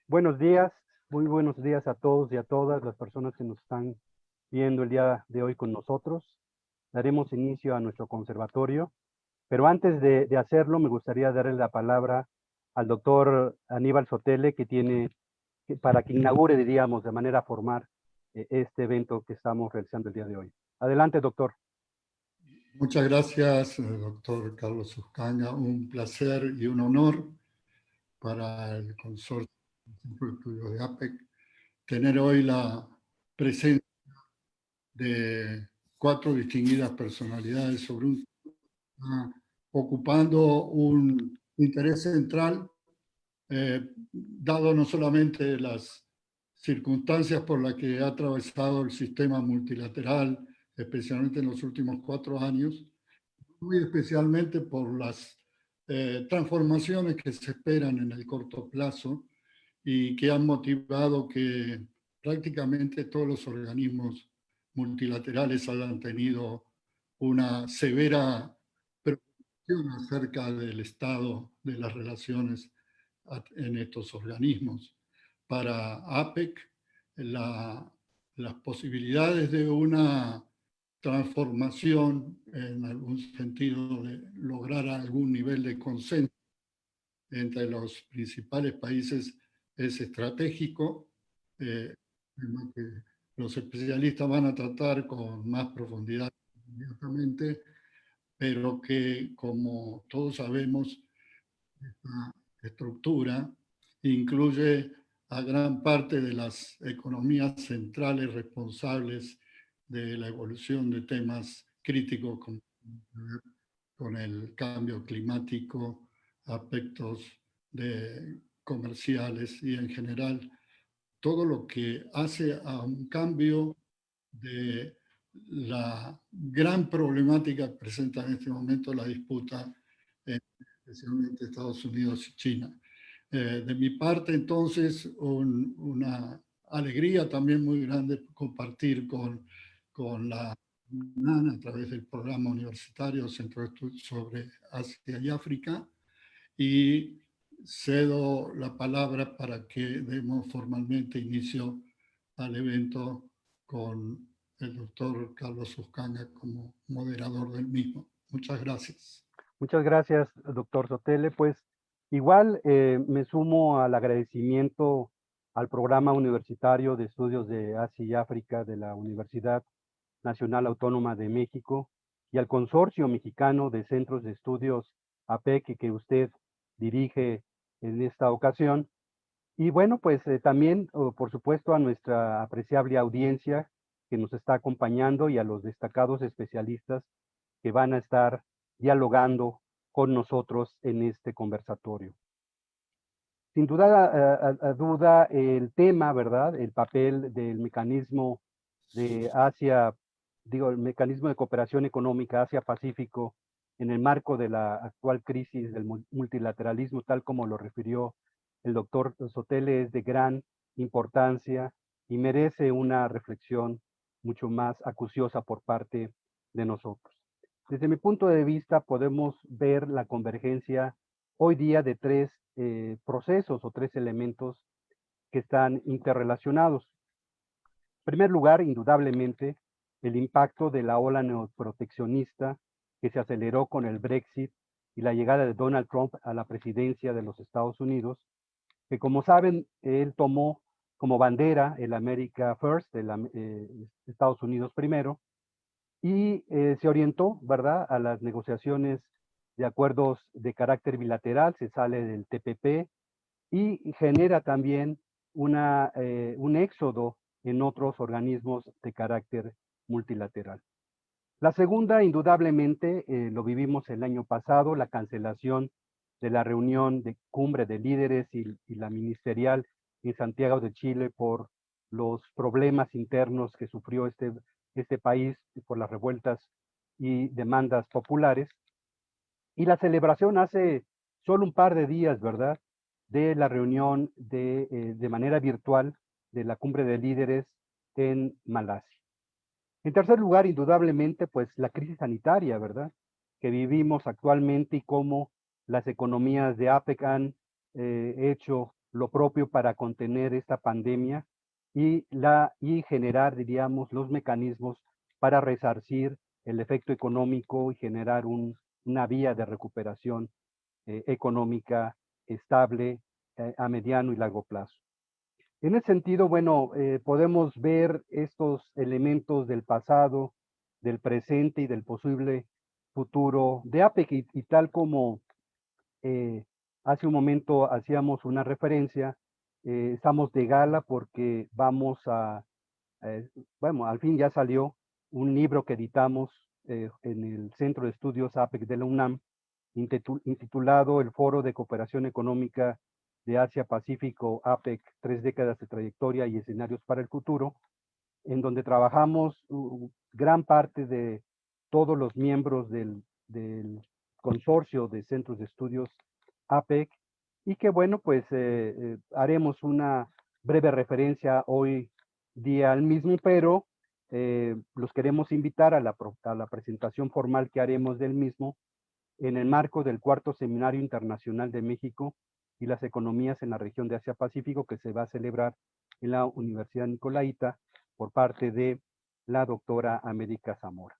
Buenos días, muy buenos días a todos y a todas las personas que nos están viendo el día de hoy con nosotros. Daremos inicio a nuestro conservatorio, pero antes de hacerlo me gustaría darle la palabra al doctor Aníbal Sotele, para que inaugure, diríamos, de manera formal este evento que estamos realizando el día de hoy. Adelante, doctor. Muchas gracias, doctor Carlos Uscaña. Un placer y un honor para el Consorcio de Estudios de APEC tener hoy la presencia de cuatro distinguidas personalidades sobre un tema ocupando un interés central, dado no solamente las circunstancias por las que ha atravesado el sistema multilateral, especialmente en los últimos 4 años, muy especialmente por las transformaciones que se esperan en el corto plazo y que han motivado que prácticamente todos los organismos multilaterales hayan tenido una severa preocupación acerca del estado de las relaciones en estos organismos. Para APEC, las posibilidades de una transformación, en algún sentido, de lograr algún nivel de consenso entre los principales países es estratégico, que los especialistas van a tratar con más profundidad inmediatamente, pero que, como todos sabemos, esta estructura incluye a gran parte de las economías centrales responsables de la evolución de temas críticos con el cambio climático, aspectos comerciales y en general todo lo que hace a un cambio de la gran problemática que presenta en este momento la disputa, especialmente Estados Unidos y China. De mi parte, entonces, una alegría también muy grande compartir con la UNAM a través del programa universitario Centro de Estudios sobre Asia y África, y cedo la palabra para que demos formalmente inicio al evento con el doctor Carlos Uscaña como moderador del mismo. Muchas gracias. Muchas gracias, doctor Sotele. Pues igual me sumo al agradecimiento al Programa Universitario de Estudios de Asia y África de la Universidad Nacional Autónoma de México y al Consorcio Mexicano de Centros de Estudios APEC que usted dirige en esta ocasión. Y bueno, pues también, por supuesto, a nuestra apreciable audiencia que nos está acompañando y a los destacados especialistas que van a estar dialogando con nosotros en este conversatorio. Sin duda, el tema, ¿verdad? El papel del mecanismo de Asia, el mecanismo de cooperación económica Asia-Pacífico en el marco de la actual crisis del multilateralismo, tal como lo refirió el doctor Sotele, es de gran importancia y merece una reflexión mucho más acuciosa por parte de nosotros. Desde mi punto de vista, podemos ver la convergencia hoy día de tres procesos o tres elementos que están interrelacionados. En primer lugar, indudablemente, el impacto de la ola neoproteccionista que se aceleró con el Brexit y la llegada de Donald Trump a la presidencia de los Estados Unidos, que como saben, él tomó como bandera el America First, Estados Unidos primero, y se orientó, ¿verdad?, a las negociaciones de acuerdos de carácter bilateral, se sale del TPP y genera también un éxodo en otros organismos de carácter multilateral. La segunda, indudablemente, lo vivimos el año pasado, la cancelación de la reunión de cumbre de líderes y la ministerial en Santiago de Chile por los problemas internos que sufrió este país por las revueltas y demandas populares. Y la celebración hace solo un par de días, ¿verdad?, de la reunión de manera virtual de la cumbre de líderes en Malasia. En tercer lugar, indudablemente, pues la crisis sanitaria, ¿verdad?, que vivimos actualmente y cómo las economías de APEC han hecho lo propio para contener esta pandemia y generar, diríamos, los mecanismos para resarcir el efecto económico y generar una vía de recuperación económica estable a mediano y largo plazo. En ese sentido, bueno, podemos ver estos elementos del pasado, del presente y del posible futuro de APEC y tal como hace un momento hacíamos una referencia, estamos de gala porque vamos bueno, al fin ya salió un libro que editamos en el Centro de Estudios APEC de la UNAM, intitulado El Foro de Cooperación Económica de Asia-Pacífico APEC, 3 décadas de trayectoria y escenarios para el futuro, en donde trabajamos gran parte de todos los miembros del consorcio de centros de estudios APEC, y que bueno, pues haremos una breve referencia hoy día al mismo, pero los queremos invitar a la presentación formal que haremos del mismo en el marco del cuarto Seminario Internacional de México y las Economías en la Región de Asia-Pacífico, que se va a celebrar en la Universidad Nicolaita por parte de la doctora América Zamora.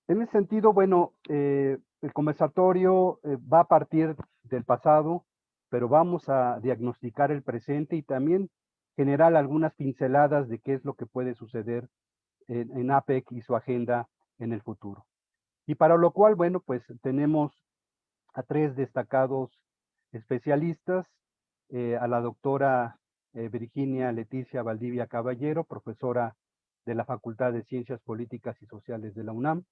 En ese sentido, bueno, el conversatorio va a partir del pasado, pero vamos a diagnosticar el presente y también generar algunas pinceladas de qué es lo que puede suceder en APEC y su agenda en el futuro. Y para lo cual, bueno, pues tenemos a 3 destacados especialistas, a la doctora Virginia Leticia Valdivia Caballero, profesora de la Facultad de Ciencias Políticas y Sociales de la UNAM,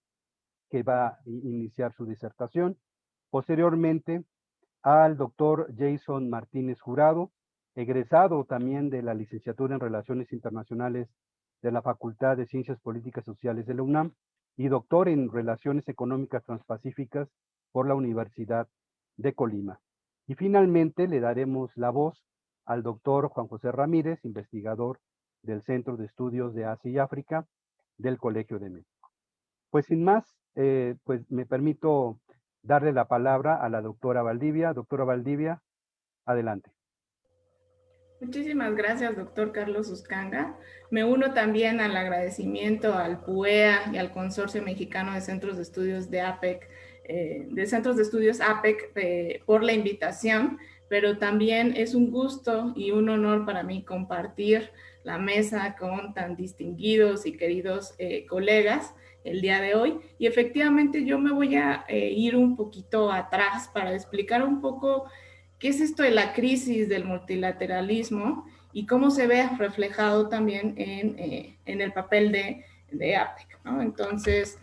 que va a iniciar su disertación. Posteriormente, al doctor Jason Martínez Jurado, egresado también de la licenciatura en Relaciones Internacionales de la Facultad de Ciencias Políticas y Sociales de la UNAM y doctor en Relaciones Económicas Transpacíficas por la Universidad de Colima. Y finalmente le daremos la voz al doctor Juan José Ramírez, investigador del Centro de Estudios de Asia y África del Colegio de México. Pues sin más, pues me permito darle la palabra a la doctora Valdivia. Doctora Valdivia, adelante. Muchísimas gracias, doctor Carlos Uscanga. Me uno también al agradecimiento al PUEA y al Consorcio Mexicano de Centros de Estudios de APEC, de Centros de Estudios APEC, por la invitación, pero también es un gusto y un honor para mí compartir la mesa con tan distinguidos y queridos colegas el día de hoy. Y efectivamente yo me voy a ir un poquito atrás para explicar un poco qué es esto de la crisis del multilateralismo y cómo se ve reflejado también en el papel de APEC, ¿no? Entonces,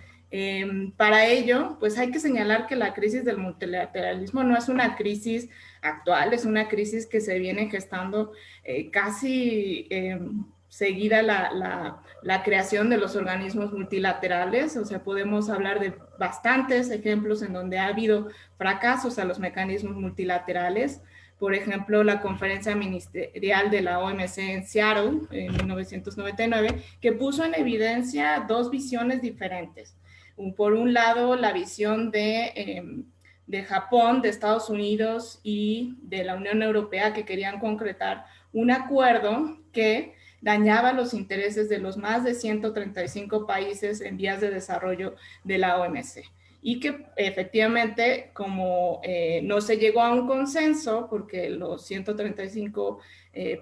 para ello, pues hay que señalar que la crisis del multilateralismo no es una crisis actual, es una crisis que se viene gestando casi seguida la creación de los organismos multilaterales. O sea, podemos hablar de bastantes ejemplos en donde ha habido fracasos a los mecanismos multilaterales. Por ejemplo, la conferencia ministerial de la OMC en Seattle en 1999, que puso en evidencia dos visiones diferentes. Por un lado, la visión de Japón, de Estados Unidos y de la Unión Europea, que querían concretar un acuerdo que dañaba los intereses de los más de 135 países en vías de desarrollo de la OMC. Y que efectivamente, como no se llegó a un consenso, porque los 135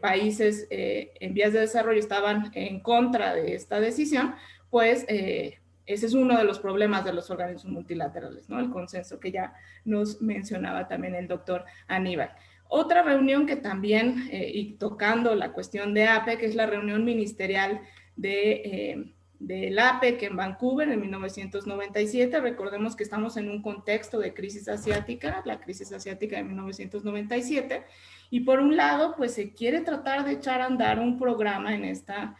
países en vías de desarrollo estaban en contra de esta decisión, pues ese es uno de los problemas de los organismos multilaterales, ¿no? El consenso que ya nos mencionaba también el doctor Aníbal. Otra reunión que también, y tocando la cuestión de APEC, es la reunión ministerial del APEC en Vancouver en 1997. Recordemos que estamos en un contexto de crisis asiática, la crisis asiática de 1997, y por un lado, pues se quiere tratar de echar a andar un programa en esta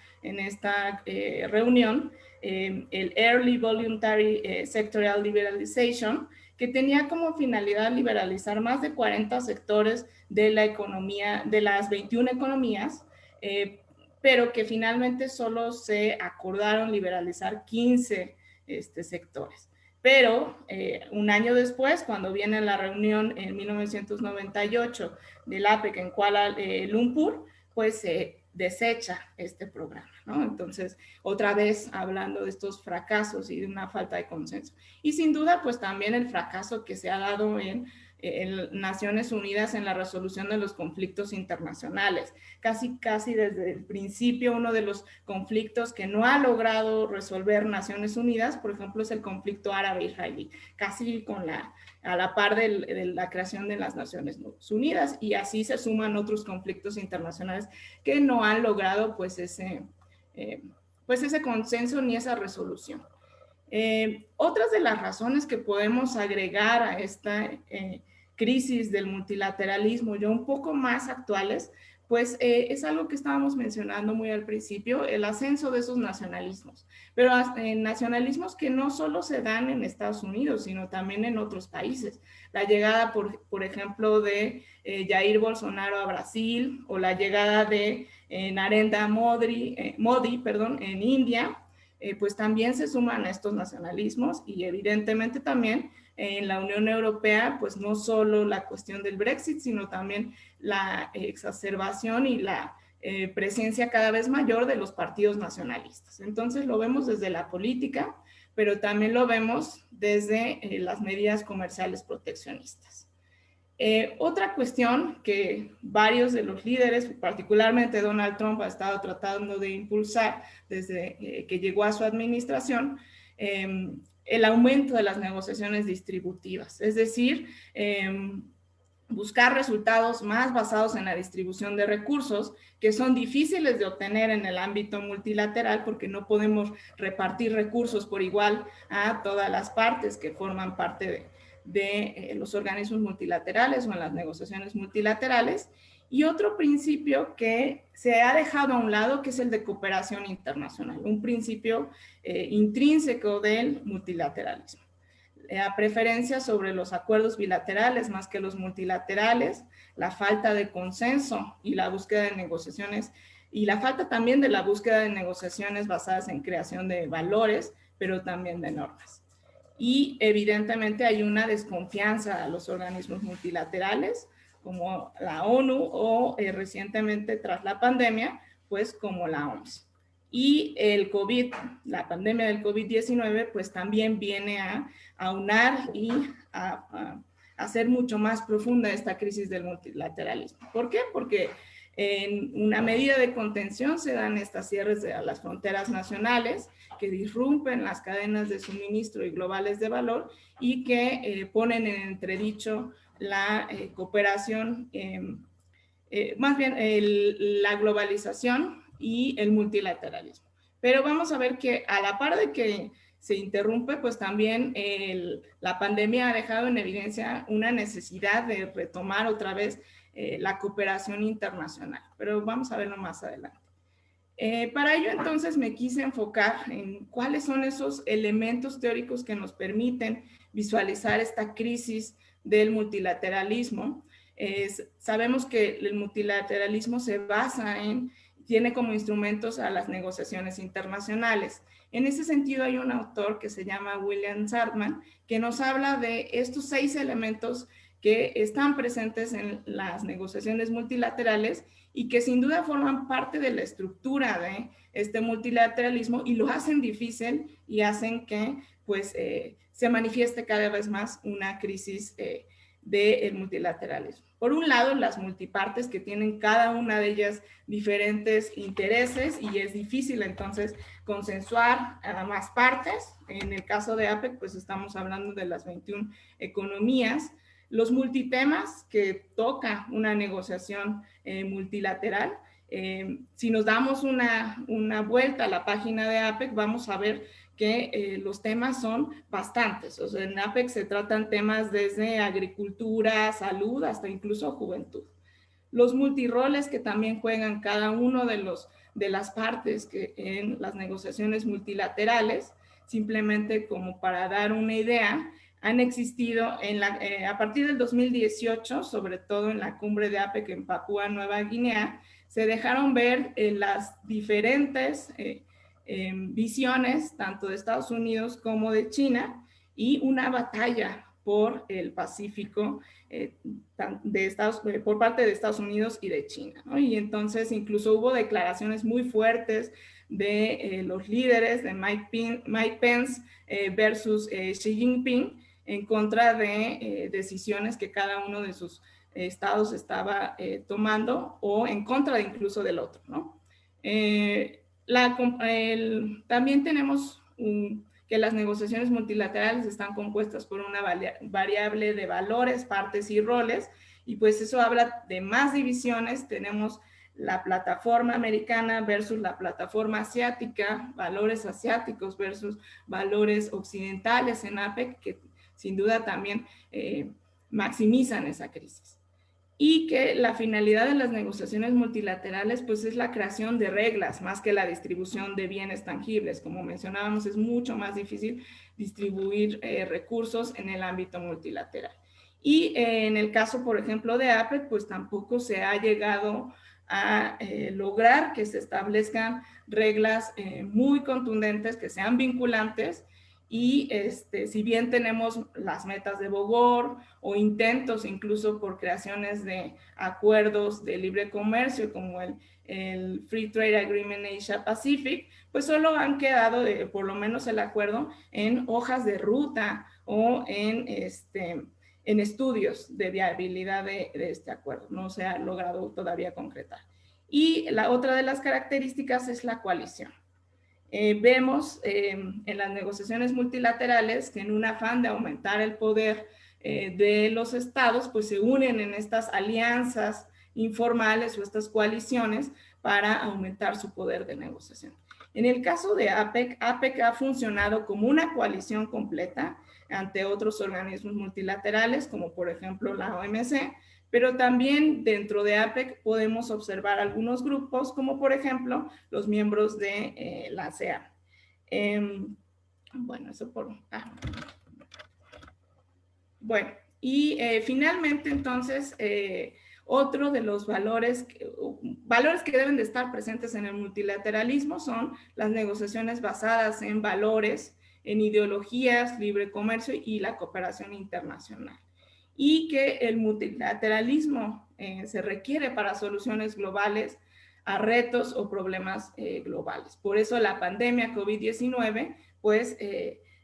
reunión, el Early Voluntary Sectorial Liberalization, que tenía como finalidad liberalizar más de 40 sectores de la economía, de las 21 economías, pero que finalmente solo se acordaron liberalizar 15 sectores. Pero un año después, cuando viene la reunión en 1998 del APEC en Kuala Lumpur, pues se desecha este programa, ¿no? Entonces, otra vez hablando de estos fracasos y de una falta de consenso. Y sin duda, pues también el fracaso que se ha dado en Naciones Unidas en la resolución de los conflictos internacionales. Casi desde el principio, uno de los conflictos que no ha logrado resolver Naciones Unidas, por ejemplo, es el conflicto árabe-israelí, casi a la par de la creación de las Naciones Unidas, y así se suman otros conflictos internacionales que no han logrado pues ese consenso ni esa resolución. Otras de las razones que podemos agregar a esta crisis del multilateralismo, ya un poco más actuales, pues es algo que estábamos mencionando muy al principio, el ascenso de esos nacionalismos, pero nacionalismos que no solo se dan en Estados Unidos, sino también en otros países. La llegada, por ejemplo, de Jair Bolsonaro a Brasil, o la llegada de Narendra Modi, en India, pues también se suman a estos nacionalismos, y evidentemente también en la Unión Europea, pues no solo la cuestión del Brexit, sino también la exacerbación y la presencia cada vez mayor de los partidos nacionalistas. Entonces lo vemos desde la política, pero también lo vemos desde las medidas comerciales proteccionistas. Otra cuestión que varios de los líderes, particularmente Donald Trump, ha estado tratando de impulsar desde que llegó a su administración, el aumento de las negociaciones distributivas, es decir, buscar resultados más basados en la distribución de recursos, que son difíciles de obtener en el ámbito multilateral porque no podemos repartir recursos por igual a todas las partes que forman parte de los organismos multilaterales o en las negociaciones multilaterales. Y otro principio que se ha dejado a un lado, que es el de cooperación internacional, un principio intrínseco del multilateralismo. La preferencia sobre los acuerdos bilaterales más que los multilaterales, la falta de consenso y la búsqueda de negociaciones, y la falta también de la búsqueda de negociaciones basadas en creación de valores, pero también de normas. Y evidentemente hay una desconfianza a los organismos multilaterales, como la ONU, o recientemente tras la pandemia, pues como la OMS. Y el COVID, la pandemia del COVID-19, pues también viene a aunar y a hacer mucho más profunda esta crisis del multilateralismo. ¿Por qué? Porque en una medida de contención se dan estas cierres a las fronteras nacionales que disrumpen las cadenas de suministro y globales de valor, y que ponen en entredicho la cooperación, más bien la globalización y el multilateralismo. Pero vamos a ver que a la par de que se interrumpe, pues también la pandemia ha dejado en evidencia una necesidad de retomar otra vez la cooperación internacional, pero vamos a verlo más adelante. Para ello, entonces, me quise enfocar en cuáles son esos elementos teóricos que nos permiten visualizar esta crisis del multilateralismo. Sabemos que el multilateralismo se basa tiene como instrumentos a las negociaciones internacionales. En ese sentido, hay un autor que se llama William Sartman, que nos habla de estos 6 elementos que están presentes en las negociaciones multilaterales y que sin duda forman parte de la estructura de este multilateralismo, y lo hacen difícil y hacen que pues, se manifieste cada vez más una crisis del multilateralismo. Por un lado, las multipartes, que tienen cada una de ellas diferentes intereses, y es difícil entonces consensuar a más partes. En el caso de APEC, pues estamos hablando de las 21 economías. Los multitemas que toca una negociación multilateral. Si nos damos una vuelta a la página de APEC, vamos a ver que los temas son bastantes. O sea, en APEC se tratan temas desde agricultura, salud, hasta incluso juventud. Los multiroles que también juegan cada uno de las partes que en las negociaciones multilaterales, simplemente como para dar una idea, han existido a partir del 2018, sobre todo en la cumbre de APEC en Papúa Nueva Guinea, se dejaron ver las diferentes visiones, tanto de Estados Unidos como de China, y una batalla por el Pacífico por parte de Estados Unidos y de China, ¿no? Y entonces incluso hubo declaraciones muy fuertes de los líderes de Mike Pence versus Xi Jinping en contra de decisiones que cada uno de sus estados estaba tomando o en contra incluso del otro, ¿no? También tenemos que las negociaciones multilaterales están compuestas por una variable de valores, partes y roles, y pues eso habla de más divisiones. Tenemos la plataforma americana versus la plataforma asiática, valores asiáticos versus valores occidentales en APEC, que sin duda también maximizan esa crisis. Y que la finalidad de las negociaciones multilaterales pues es la creación de reglas más que la distribución de bienes tangibles. Como mencionábamos, es mucho más difícil distribuir recursos en el ámbito multilateral. Y en el caso, por ejemplo, de APEC, pues tampoco se ha llegado a lograr que se establezcan reglas muy contundentes, que sean vinculantes. Y si bien tenemos las metas de Bogor o intentos incluso por creaciones de acuerdos de libre comercio como el Free Trade Agreement Asia Pacific, pues solo han quedado, por lo menos el acuerdo, en hojas de ruta o en estudios de viabilidad de este acuerdo. No se ha logrado todavía concretar. Y la otra de las características es la coalición. Vemos en las negociaciones multilaterales que en un afán de aumentar el poder de los estados, pues se unen en estas alianzas informales o estas coaliciones para aumentar su poder de negociación. En el caso de APEC, APEC ha funcionado como una coalición completa ante otros organismos multilaterales, como por ejemplo la OMC, pero también dentro de APEC podemos observar algunos grupos, como por ejemplo los miembros de la ASEAN. Bueno, eso por... Bueno, y finalmente entonces, otro de los valores que deben de estar presentes en el multilateralismo son las negociaciones basadas en valores, en ideologías, libre comercio y la cooperación internacional. Y que el multilateralismo se requiere para soluciones globales a retos o problemas globales. Por eso la pandemia COVID-19 pues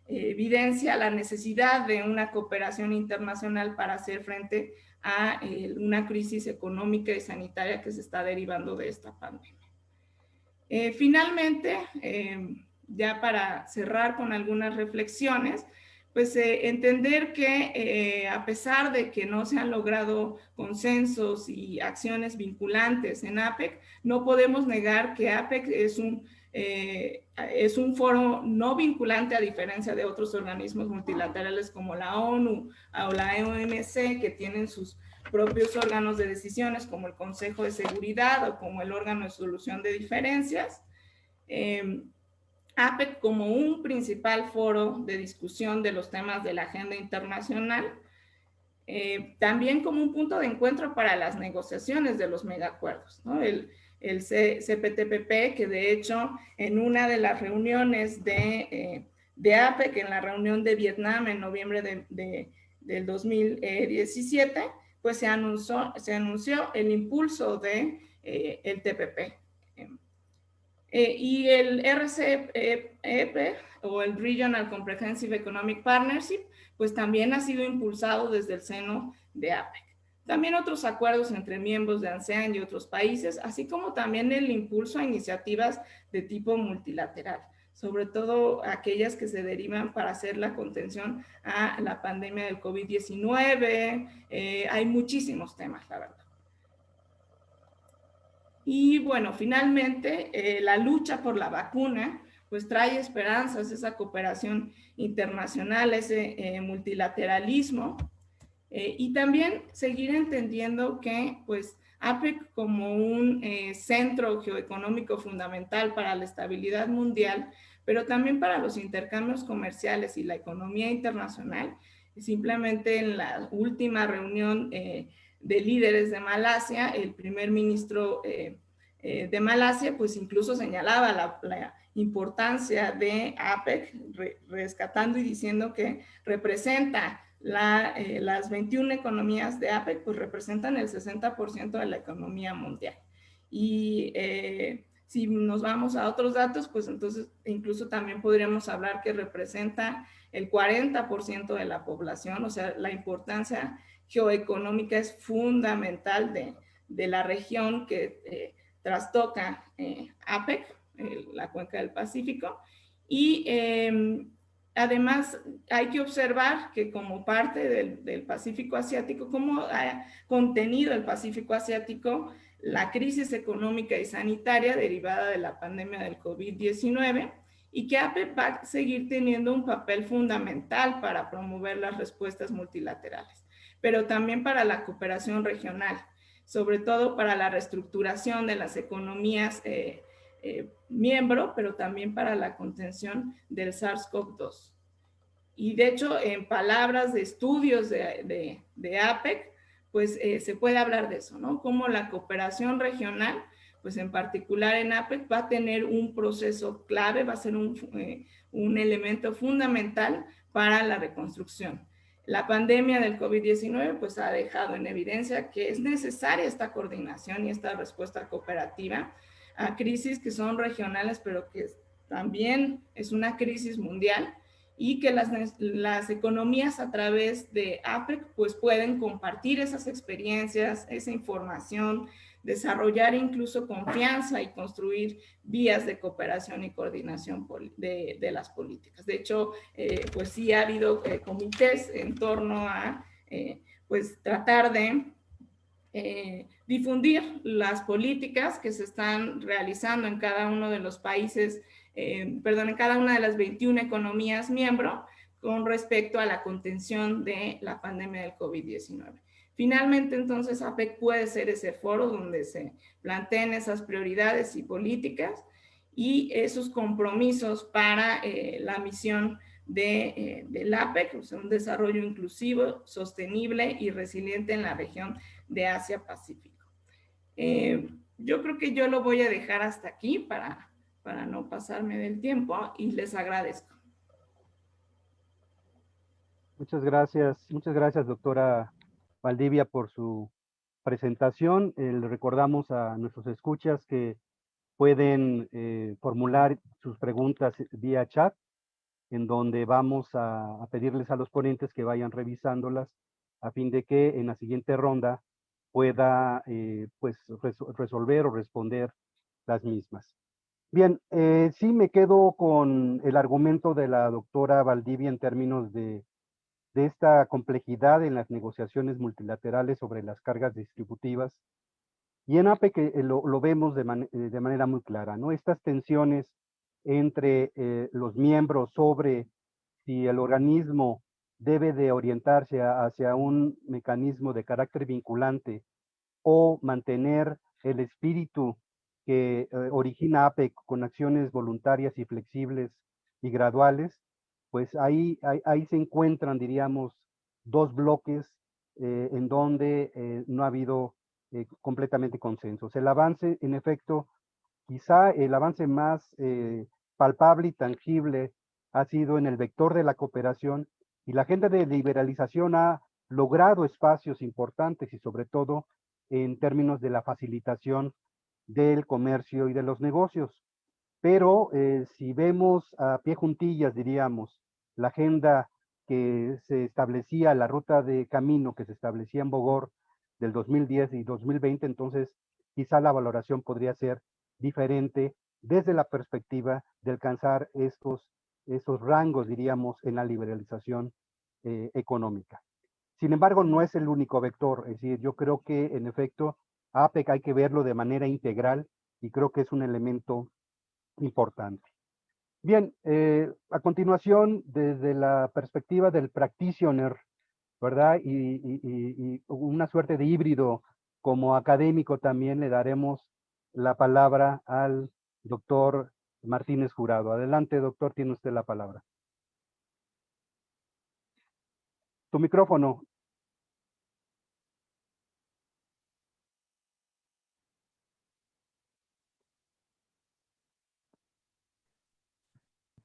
evidencia la necesidad de una cooperación internacional para hacer frente a una crisis económica y sanitaria que se está derivando de esta pandemia. Finalmente, ya para cerrar con algunas reflexiones, pues entender que a pesar de que no se han logrado consensos y acciones vinculantes en APEC, no podemos negar que APEC es un foro no vinculante a diferencia de otros organismos multilaterales como la ONU o la OMC, que tienen sus propios órganos de decisiones como el Consejo de Seguridad o como el órgano de solución de diferencias. APEC como un principal foro de discusión de los temas de la agenda internacional, también como un punto de encuentro para las negociaciones de los megacuerdos, ¿no? El CPTPP, que de hecho en una de las reuniones de APEC, en la reunión de Vietnam en noviembre del 2017, pues se anunció el impulso de el TPP. Y el RCEP o el Regional Comprehensive Economic Partnership, pues también ha sido impulsado desde el seno de APEC. También otros acuerdos entre miembros de ASEAN y otros países, así como también el impulso a iniciativas de tipo multilateral, sobre todo aquellas que se derivan para hacer la contención a la pandemia del COVID-19. Hay muchísimos temas, la verdad. Y bueno, finalmente, la lucha por la vacuna, pues trae esperanzas, esa cooperación internacional, ese multilateralismo, y también seguir entendiendo que pues APEC como un centro geoeconómico fundamental para la estabilidad mundial, pero también para los intercambios comerciales y la economía internacional. Simplemente en la última reunión de líderes de Malasia, el primer ministro de Malasia, pues incluso señalaba la importancia de APEC, rescatando y diciendo que representa las 21 economías de APEC, pues representan el 60% de la economía mundial. Y si nos vamos a otros datos, pues entonces incluso también podríamos hablar que representa el 40% de la población, o sea, la importancia geoeconómica es fundamental de la región que trastoca APEC, la cuenca del Pacífico, y además hay que observar que como parte del Pacífico Asiático, cómo ha contenido el Pacífico Asiático la crisis económica y sanitaria derivada de la pandemia del COVID-19, y que APEC va a seguir teniendo un papel fundamental para promover las respuestas multilaterales, pero también para la cooperación regional, sobre todo para la reestructuración de las economías miembro, pero también para la contención del SARS-CoV-2. Y de hecho, en palabras de estudios de APEC, pues se puede hablar de eso, ¿no? Cómo la cooperación regional, pues en particular en APEC, va a tener un proceso clave, va a ser un elemento fundamental para la reconstrucción. La pandemia del COVID-19 pues ha dejado en evidencia que es necesaria esta coordinación y esta respuesta cooperativa a crisis que son regionales, pero que también es una crisis mundial, y que las economías a través de APEC pues pueden compartir esas experiencias, esa información, desarrollar incluso confianza y construir vías de cooperación y coordinación de las políticas. De hecho, pues sí ha habido comités en torno a pues tratar de difundir las políticas que se están realizando en cada uno de los países, en cada una de las 21 economías miembro con respecto a la contención de la pandemia del COVID-19. Finalmente, entonces, APEC puede ser ese foro donde se planteen esas prioridades y políticas y esos compromisos para la misión del APEC, o sea, un desarrollo inclusivo, sostenible y resiliente en la región de Asia-Pacífico. Yo creo que yo lo voy a dejar hasta aquí para no pasarme del tiempo y les agradezco. Muchas gracias, doctora Valdivia, por su presentación. Le recordamos a nuestros escuchas que pueden formular sus preguntas vía chat, en donde vamos a pedirles a los ponentes que vayan revisándolas a fin de que en la siguiente ronda pueda pues resolver o responder las mismas. Bien, sí me quedo con el argumento de la doctora Valdivia en términos de esta complejidad en las negociaciones multilaterales sobre las cargas distributivas. Y en APEC lo vemos de manera muy clara, ¿no? Estas tensiones entre los miembros sobre si el organismo debe de orientarse hacia un mecanismo de carácter vinculante o mantener el espíritu que origina APEC con acciones voluntarias y flexibles y graduales, pues ahí se encuentran, diríamos, dos bloques en donde no ha habido completamente consensos. El avance, en efecto, quizá el avance más palpable y tangible ha sido en el vector de la cooperación, y la agenda de liberalización ha logrado espacios importantes y sobre todo en términos de la facilitación del comercio y de los negocios. Pero si vemos a pie juntillas, diríamos, la agenda que se establecía, la ruta de camino que se establecía en Bogor del 2010 y 2020, entonces quizá la valoración podría ser diferente desde la perspectiva de alcanzar esos rangos, diríamos, en la liberalización económica. Sin embargo, no es el único vector, es decir, yo creo que en efecto APEC hay que verlo de manera integral y creo que es un elemento importante. Bien, a continuación, desde la perspectiva del practitioner, ¿verdad? Y una suerte de híbrido como académico también le daremos la palabra al doctor Martínez Jurado. Adelante, doctor, tiene usted la palabra. Tu micrófono.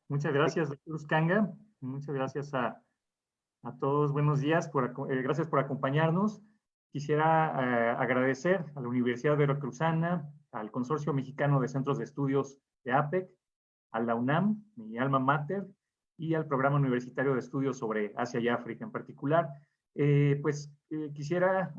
Muchas gracias, doctor Uscanga. Muchas gracias a todos. Buenos días, gracias por acompañarnos. Quisiera agradecer a la Universidad Veracruzana, al Consorcio Mexicano de Centros de Estudios de APEC, a la UNAM, mi alma mater, y al Programa Universitario de Estudios sobre Asia y África en particular. Quisiera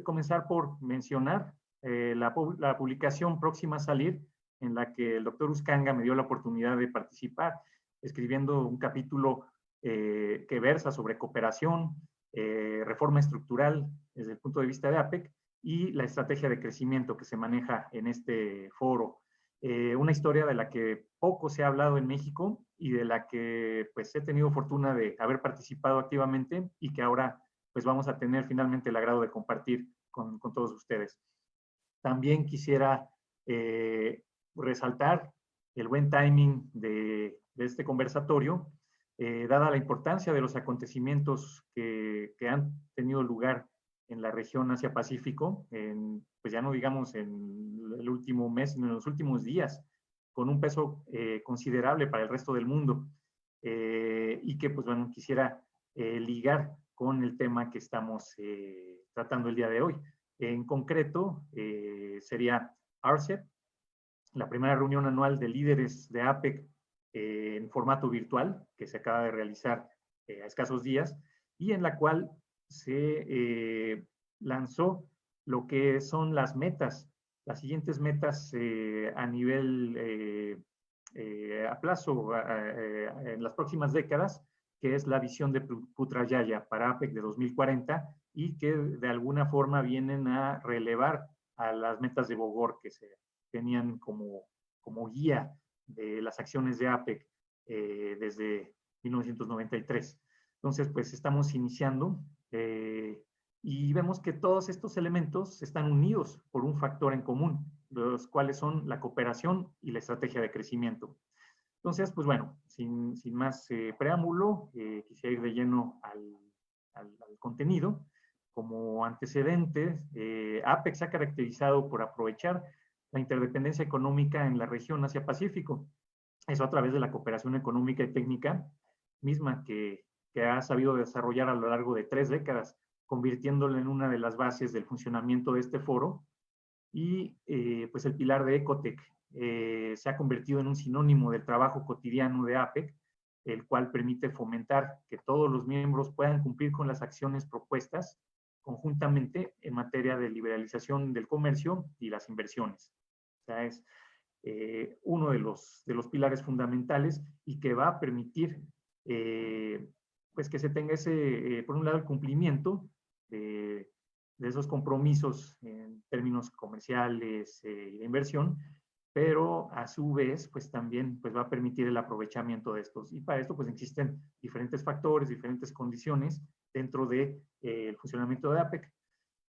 comenzar por mencionar la publicación próxima a salir, en la que el doctor Uscanga me dio la oportunidad de participar, escribiendo un capítulo que versa sobre cooperación, reforma estructural desde el punto de vista de APEC y la estrategia de crecimiento que se maneja en este foro. Una historia de la que poco se ha hablado en México y de la que pues he tenido fortuna de haber participado activamente y que ahora pues vamos a tener finalmente el agrado de compartir con todos ustedes. También quisiera resaltar el buen timing de este conversatorio, dada la importancia de los acontecimientos que han tenido lugar en la región Asia-Pacífico, pues ya no digamos en el último mes, sino en los últimos días, con un peso considerable para el resto del mundo, y que pues bueno, quisiera ligar con el tema que estamos tratando el día de hoy. En concreto, sería RCEP, la primera reunión anual de líderes de APEC en formato virtual, que se acaba de realizar a escasos días, y en la cual se lanzó lo que son las metas, las siguientes metas a nivel a plazo en las próximas décadas, que es la visión de Putrajaya para APEC de 2040 y que de alguna forma vienen a relevar a las metas de Bogor que se tenían como guía de las acciones de APEC desde 1993. Entonces, pues estamos iniciando y vemos que todos estos elementos están unidos por un factor en común, los cuales son la cooperación y la estrategia de crecimiento. Entonces, pues bueno, sin más preámbulo, quisiera ir de lleno al contenido. Como antecedentes, APEC se ha caracterizado por aprovechar la interdependencia económica en la región Asia-Pacífico. Eso a través de la cooperación económica y técnica, misma que ha sabido desarrollar a lo largo de 3 décadas, convirtiéndolo en una de las bases del funcionamiento de este foro. Y pues el pilar de Ecotec se ha convertido en un sinónimo del trabajo cotidiano de APEC, el cual permite fomentar que todos los miembros puedan cumplir con las acciones propuestas conjuntamente en materia de liberalización del comercio y las inversiones. O sea, es uno de los pilares fundamentales y que va a permitir pues que se tenga ese, por un lado, el cumplimiento de esos compromisos en términos comerciales y de inversión, pero a su vez, pues también pues va a permitir el aprovechamiento de estos. Y para esto, pues existen diferentes factores, diferentes condiciones dentro del funcionamiento de APEC.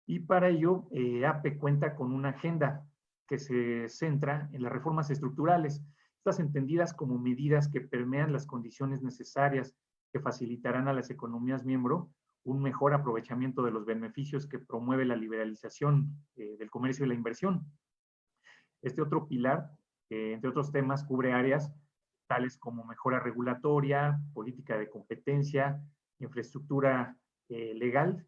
Y para ello, APEC cuenta con una agenda que se centra en las reformas estructurales, estas entendidas como medidas que permean las condiciones necesarias que facilitarán a las economías miembro un mejor aprovechamiento de los beneficios que promueve la liberalización del comercio y la inversión. Este otro pilar, entre otros temas, cubre áreas tales como mejora regulatoria, política de competencia, infraestructura legal,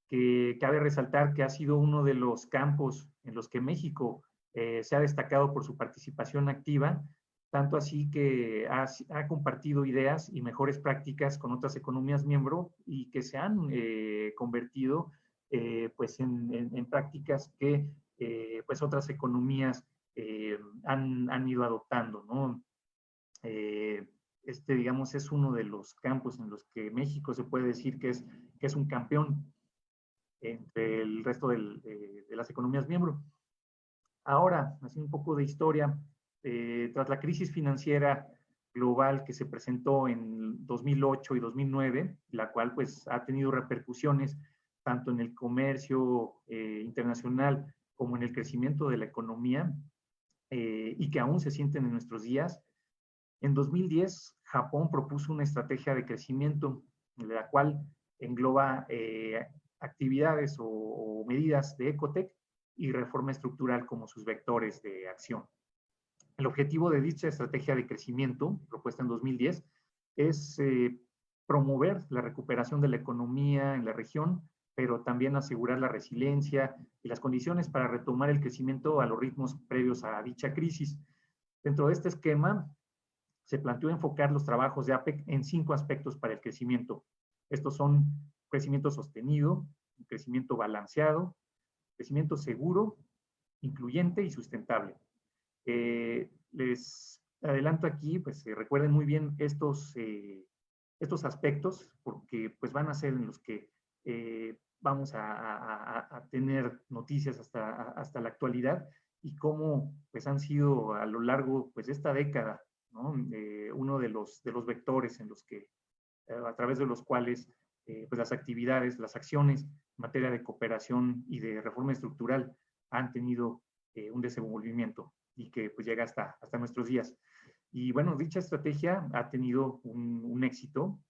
que cabe resaltar que ha sido uno de los campos en los que México se ha destacado por su participación activa, tanto así que ha compartido ideas y mejores prácticas con otras economías miembro y que se han convertido pues en prácticas que pues otras economías han ido adoptando, ¿no? Digamos, es uno de los campos en los que México se puede decir que es un campeón entre el resto de las economías miembro. Ahora, así un poco de historia, tras la crisis financiera global que se presentó en 2008 y 2009, la cual pues ha tenido repercusiones tanto en el comercio internacional como en el crecimiento de la economía, y que aún se sienten en nuestros días. En 2010, Japón propuso una estrategia de crecimiento, la cual engloba actividades o medidas de Ecotec y reforma estructural como sus vectores de acción. El objetivo de dicha estrategia de crecimiento, propuesta en 2010, es promover la recuperación de la economía en la región, pero también asegurar la resiliencia y las condiciones para retomar el crecimiento a los ritmos previos a dicha crisis. Dentro de este esquema, se planteó enfocar los trabajos de APEC en 5 aspectos para el crecimiento. Estos son crecimiento sostenido, crecimiento balanceado, crecimiento seguro, incluyente y sustentable. Les adelanto aquí, pues recuerden muy bien estos aspectos, porque pues van a ser en los que vamos a tener noticias hasta la actualidad, y cómo pues han sido a lo largo pues de esta década, ¿no? Uno de los vectores en los que, a través de los cuales pues las actividades, las acciones en materia de cooperación y de reforma estructural han tenido un desenvolvimiento, y que pues llega hasta nuestros días. Y bueno, dicha estrategia ha tenido un éxito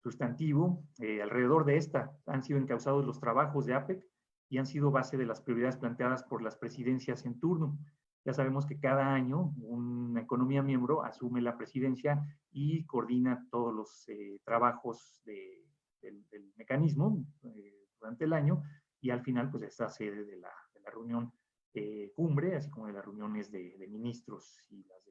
sustantivo. Alrededor de esta han sido encauzados los trabajos de APEC y han sido base de las prioridades planteadas por las presidencias en turno. Ya sabemos que cada año una economía miembro asume la presidencia y coordina todos los trabajos del mecanismo durante el año, y al final pues está sede de la reunión cumbre, así como de las reuniones de ministros y las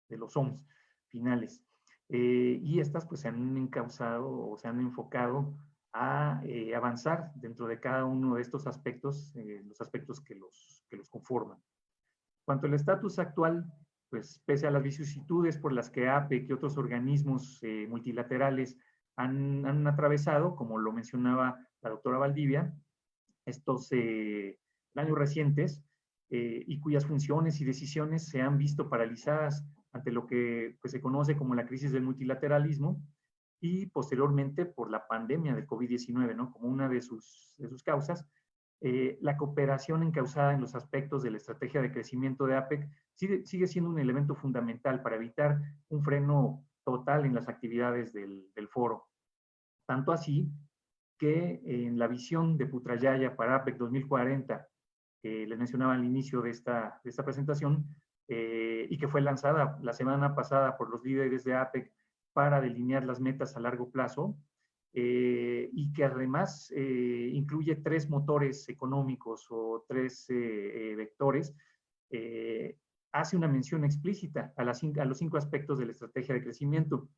de los OMS finales. Y estas pues se han encauzado o se han enfocado a avanzar dentro de cada uno de estos aspectos, los aspectos que los conforman. Cuanto al estatus actual, pues pese a las vicisitudes por las que APEC y otros organismos multilaterales han atravesado, como lo mencionaba la doctora Valdivia, estos años recientes, y cuyas funciones y decisiones se han visto paralizadas ante lo que pues, se conoce como la crisis del multilateralismo, y posteriormente por la pandemia del COVID-19, ¿no? Como una de sus causas. La cooperación encauzada en los aspectos de la estrategia de crecimiento de APEC sigue siendo un elemento fundamental para evitar un freno total en las actividades del foro. Tanto así que en la visión de Putrajaya para APEC 2040, que les mencionaba al inicio de esta presentación, y que fue lanzada la semana pasada por los líderes de APEC para delinear las metas a largo plazo, y que además incluye 3 motores económicos o 3 vectores, hace una mención explícita a los 5 aspectos de la estrategia de crecimiento,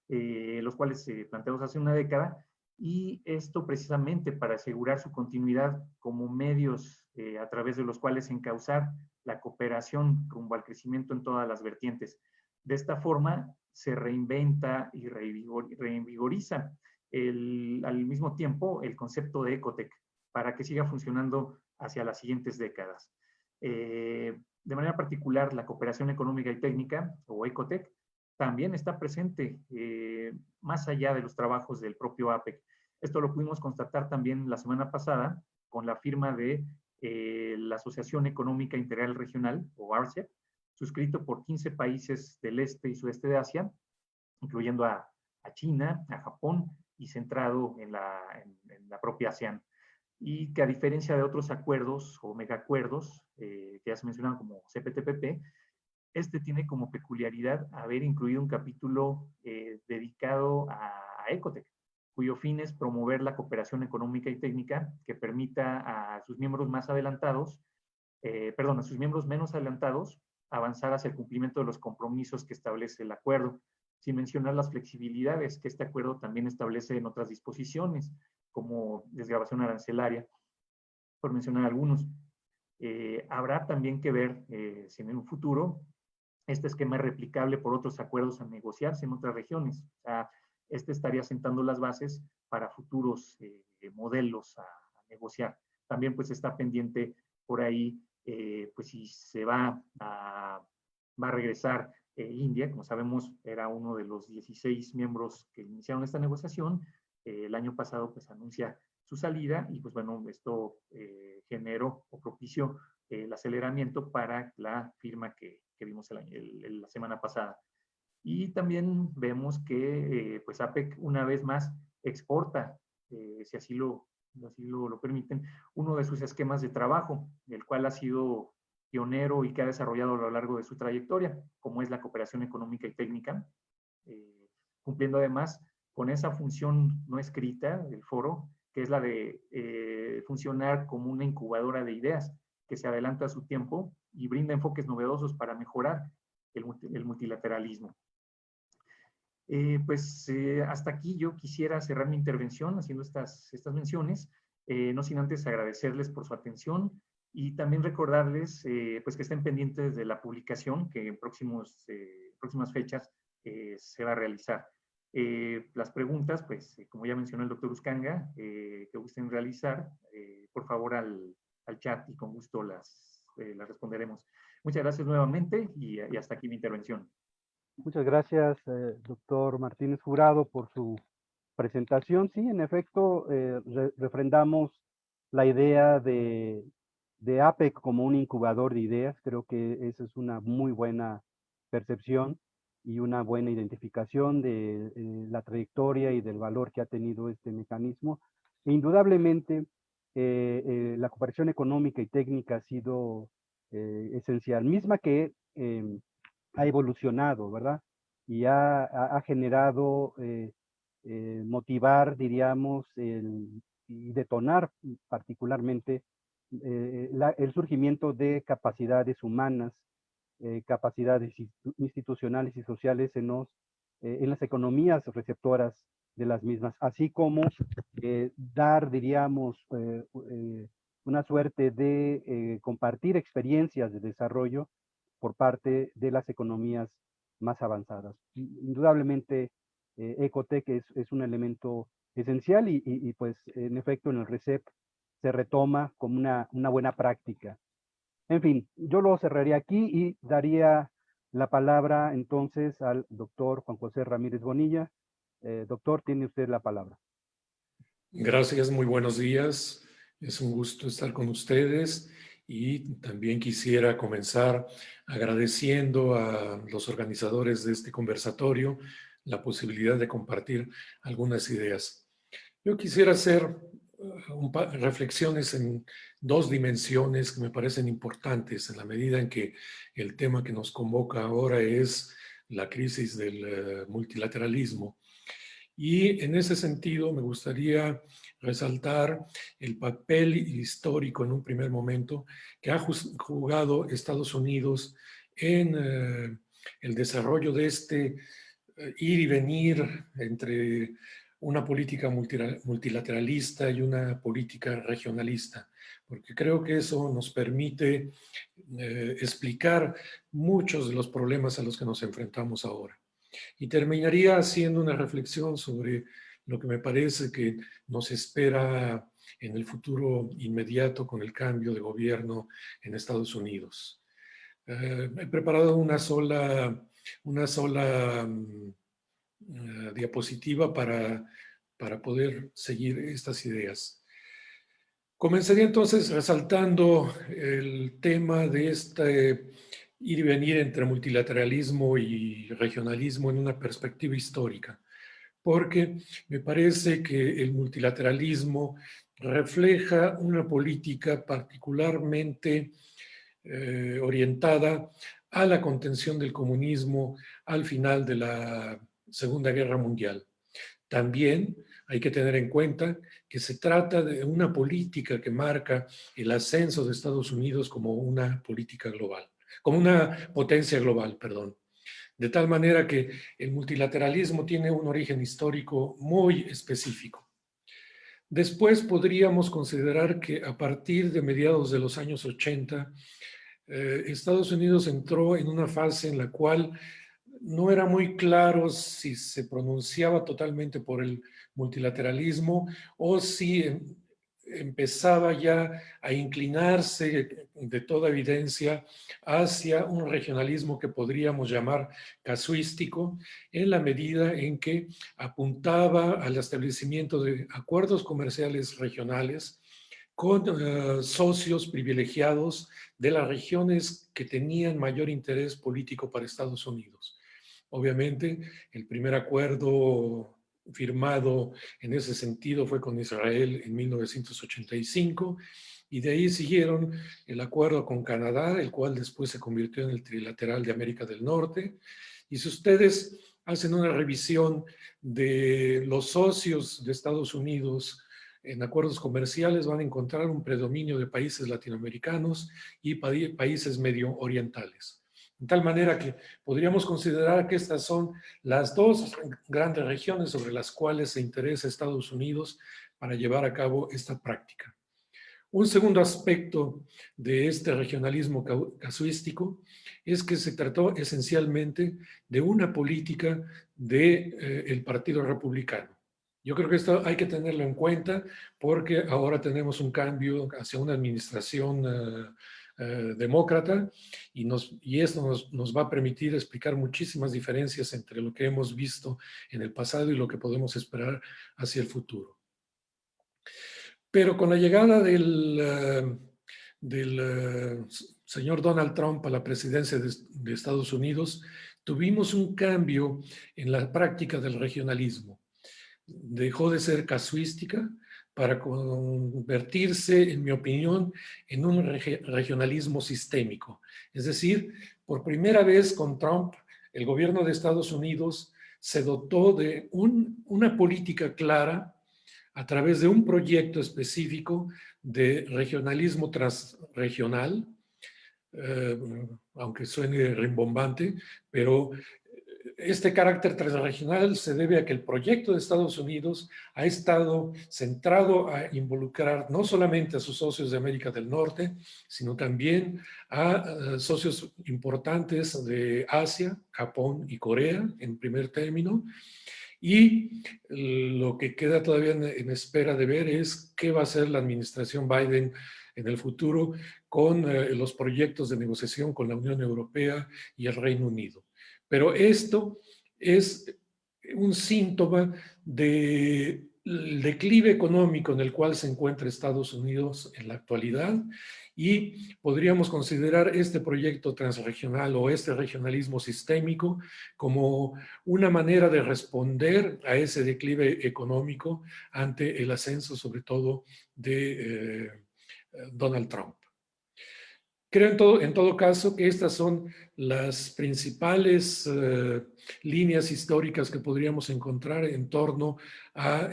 los cuales planteamos hace una década, y esto precisamente para asegurar su continuidad como medios a través de los cuales encauzar la cooperación rumbo al crecimiento en todas las vertientes. De esta forma se reinventa y reinvigoriza al mismo tiempo el concepto de Ecotec para que siga funcionando hacia las siguientes décadas. De manera particular, la cooperación económica y técnica, o Ecotec, también está presente más allá de los trabajos del propio APEC. Esto lo pudimos constatar también la semana pasada con la firma de la Asociación Económica Integral Regional, o RCEP, suscrito por 15 países del este y sudeste de Asia, incluyendo a China, a Japón, y centrado en la propia ASEAN. Y que a diferencia de otros acuerdos o megacuerdos que ya se mencionaban como CPTPP, este tiene como peculiaridad haber incluido un capítulo dedicado a Ecotec, cuyo fin es promover la cooperación económica y técnica que permita a sus miembros más adelantados, a sus miembros menos adelantados, avanzar hacia el cumplimiento de los compromisos que establece el acuerdo, sin mencionar las flexibilidades que este acuerdo también establece en otras disposiciones, como desgravación arancelaria, por mencionar algunos. Habrá también que ver si en un futuro este esquema es replicable por otros acuerdos a negociarse en otras regiones. O sea, este estaría sentando las bases para futuros modelos a negociar. También pues está pendiente por ahí, pues si se va a regresar India. Como sabemos, era uno de los 16 miembros que iniciaron esta negociación. El año pasado pues anuncia su salida, y pues bueno, esto generó o propició el aceleramiento para la firma que vimos la semana pasada. Y también vemos que pues APEC una vez más exporta, si así lo permiten, uno de sus esquemas de trabajo, el cual ha sido pionero y que ha desarrollado a lo largo de su trayectoria, como es la cooperación económica y técnica, cumpliendo además con esa función no escrita del foro, que es la de funcionar como una incubadora de ideas que se adelanta a su tiempo y brinda enfoques novedosos para mejorar el multilateralismo. Hasta aquí yo quisiera cerrar mi intervención haciendo estas menciones, no sin antes agradecerles por su atención y también recordarles pues que estén pendientes de la publicación que en próximas fechas se va a realizar. Las preguntas, pues como ya mencionó el doctor Uscanga, que gusten realizar, por favor al chat y con gusto las responderemos. Muchas gracias nuevamente y hasta aquí mi intervención. Muchas gracias, doctor Martínez Jurado, por su presentación. Sí, en efecto, refrendamos la idea de APEC como un incubador de ideas. Creo que esa es una muy buena percepción y una buena identificación de la trayectoria y del valor que ha tenido este mecanismo. E indudablemente, la cooperación económica y técnica ha sido esencial, misma que ha evolucionado, ¿verdad? Y ha generado motivar, diríamos, y detonar particularmente el surgimiento de capacidades humanas, capacidades institucionales y sociales en las economías receptoras de las mismas, así como dar, diríamos, una suerte de compartir experiencias de desarrollo por parte de las economías más avanzadas. Indudablemente, Ecotec es un elemento esencial y pues en efecto en el RCEP se retoma como una buena práctica. En fin, yo lo cerraría aquí y daría la palabra entonces al doctor Juan José Ramírez Bonilla. Doctor, tiene usted la palabra. Gracias, muy buenos días. Es un gusto estar con ustedes y también quisiera comenzar agradeciendo a los organizadores de este conversatorio la posibilidad de compartir algunas ideas. Yo quisiera hacer reflexiones en dos dimensiones que me parecen importantes en la medida en que el tema que nos convoca ahora es la crisis del multilateralismo. Y en ese sentido me gustaría resaltar el papel histórico en un primer momento que ha jugado Estados Unidos en el desarrollo de este ir y venir entre una política multilateralista y una política regionalista, porque creo que eso nos permite explicar muchos de los problemas a los que nos enfrentamos ahora. Y terminaría haciendo una reflexión sobre lo que me parece que nos espera en el futuro inmediato con el cambio de gobierno en Estados Unidos. He preparado una sola diapositiva para poder seguir estas ideas. Comenzaría entonces resaltando el tema de este ir y venir entre multilateralismo y regionalismo en una perspectiva histórica, porque me parece que el multilateralismo refleja una política particularmente orientada a la contención del comunismo al final de la Segunda Guerra Mundial. También hay que tener en cuenta que se trata de una política que marca el ascenso de Estados Unidos como una política global, como una potencia global, perdón. De tal manera que el multilateralismo tiene un origen histórico muy específico. Después podríamos considerar que a partir de mediados de los años 80, Estados Unidos entró en una fase en la cual no era muy claro si se pronunciaba totalmente por el multilateralismo o si empezaba ya a inclinarse de toda evidencia hacia un regionalismo que podríamos llamar casuístico, en la medida en que apuntaba al establecimiento de acuerdos comerciales regionales con socios privilegiados de las regiones que tenían mayor interés político para Estados Unidos. Obviamente, el primer acuerdo firmado en ese sentido fue con Israel en 1985 Y de ahí siguieron el acuerdo con Canadá, el cual después se convirtió en el Trilateral de América del Norte. Y si ustedes hacen una revisión de los socios de Estados Unidos en acuerdos comerciales, van a encontrar un predominio de países latinoamericanos y países medio orientales. De tal manera que podríamos considerar que estas son las dos grandes regiones sobre las cuales se interesa Estados Unidos para llevar a cabo esta práctica. Un segundo aspecto de este regionalismo casuístico es que se trató esencialmente de una política del Partido Republicano. Yo creo que esto hay que tenerlo en cuenta porque ahora tenemos un cambio hacia una administración demócrata y esto nos va a permitir explicar muchísimas diferencias entre lo que hemos visto en el pasado y lo que podemos esperar hacia el futuro. Pero con la llegada del señor Donald Trump a la presidencia de Estados Unidos, tuvimos un cambio en la práctica del regionalismo. Dejó de ser casuística para convertirse, en mi opinión, en un regionalismo sistémico. Es decir, por primera vez con Trump, el gobierno de Estados Unidos se dotó de una política clara a través de un proyecto específico de regionalismo transregional, aunque suene rimbombante, pero este carácter transregional se debe a que el proyecto de Estados Unidos ha estado centrado a involucrar no solamente a sus socios de América del Norte, sino también a socios importantes de Asia, Japón y Corea, en primer término. Y lo que queda todavía en espera de ver es qué va a hacer la administración Biden en el futuro con los proyectos de negociación con la Unión Europea y el Reino Unido. Pero esto es un síntoma del declive económico en el cual se encuentra Estados Unidos en la actualidad y podríamos considerar este proyecto transregional o este regionalismo sistémico como una manera de responder a ese declive económico ante el ascenso, sobre todo, de Donald Trump. Creo en todo caso que estas son las principales líneas históricas que podríamos encontrar en torno a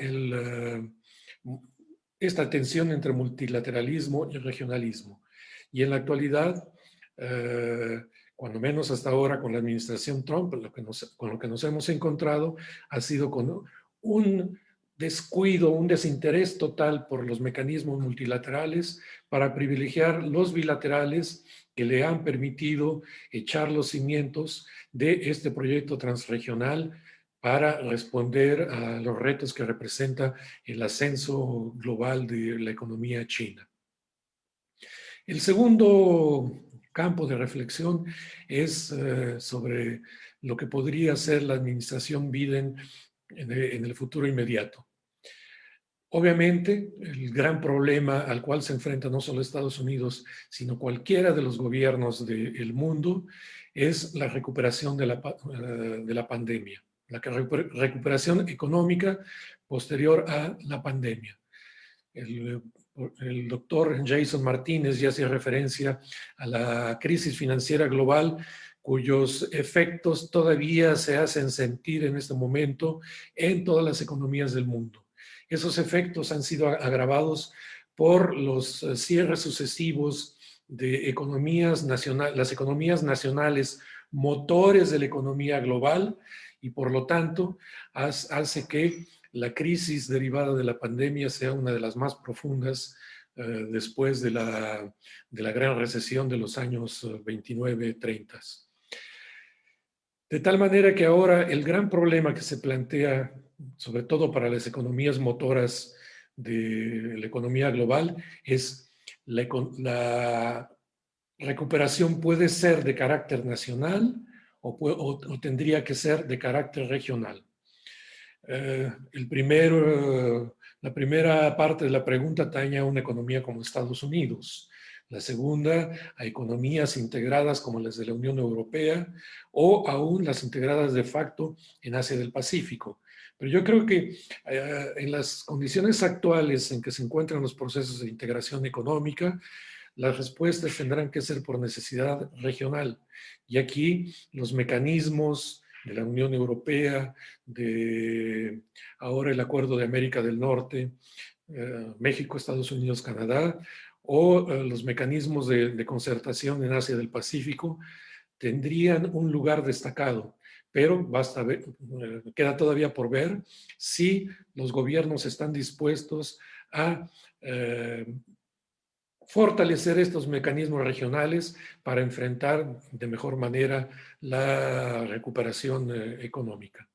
esta tensión entre multilateralismo y regionalismo. Y en la actualidad, cuando menos hasta ahora con la administración Trump, con lo que nos hemos encontrado ha sido con un descuido, un desinterés total por los mecanismos multilaterales para privilegiar los bilaterales que le han permitido echar los cimientos de este proyecto transregional para responder a los retos que representa el ascenso global de la economía china. El segundo campo de reflexión es sobre lo que podría ser la administración Biden en el futuro inmediato. Obviamente, el gran problema al cual se enfrenta no solo Estados Unidos, sino cualquiera de los gobiernos del mundo, es la recuperación de la pandemia, la recuperación económica posterior a la pandemia. El doctor Jason Martínez ya hacía referencia a la crisis financiera global, cuyos efectos todavía se hacen sentir en este momento en todas las economías del mundo. Esos efectos han sido agravados por los cierres sucesivos de economías nacionales, las economías nacionales motores de la economía global y por lo tanto hace que la crisis derivada de la pandemia sea una de las más profundas después de la gran recesión de los años 29-30. De tal manera que ahora el gran problema que se plantea, sobre todo para las economías motoras de la economía global, es la recuperación puede ser de carácter nacional o tendría que ser de carácter regional. La primera parte de la pregunta atañe a una economía como Estados Unidos. La segunda, a economías integradas como las de la Unión Europea o aún las integradas de facto en Asia del Pacífico. Pero yo creo que en las condiciones actuales en que se encuentran los procesos de integración económica, las respuestas tendrán que ser por necesidad regional. Y aquí los mecanismos de la Unión Europea, de ahora el Acuerdo de América del Norte, México, Estados Unidos, Canadá, o los mecanismos de concertación en Asia del Pacífico, tendrían un lugar destacado. Pero basta ver, queda todavía por ver si los gobiernos están dispuestos a fortalecer estos mecanismos regionales para enfrentar de mejor manera la recuperación económica.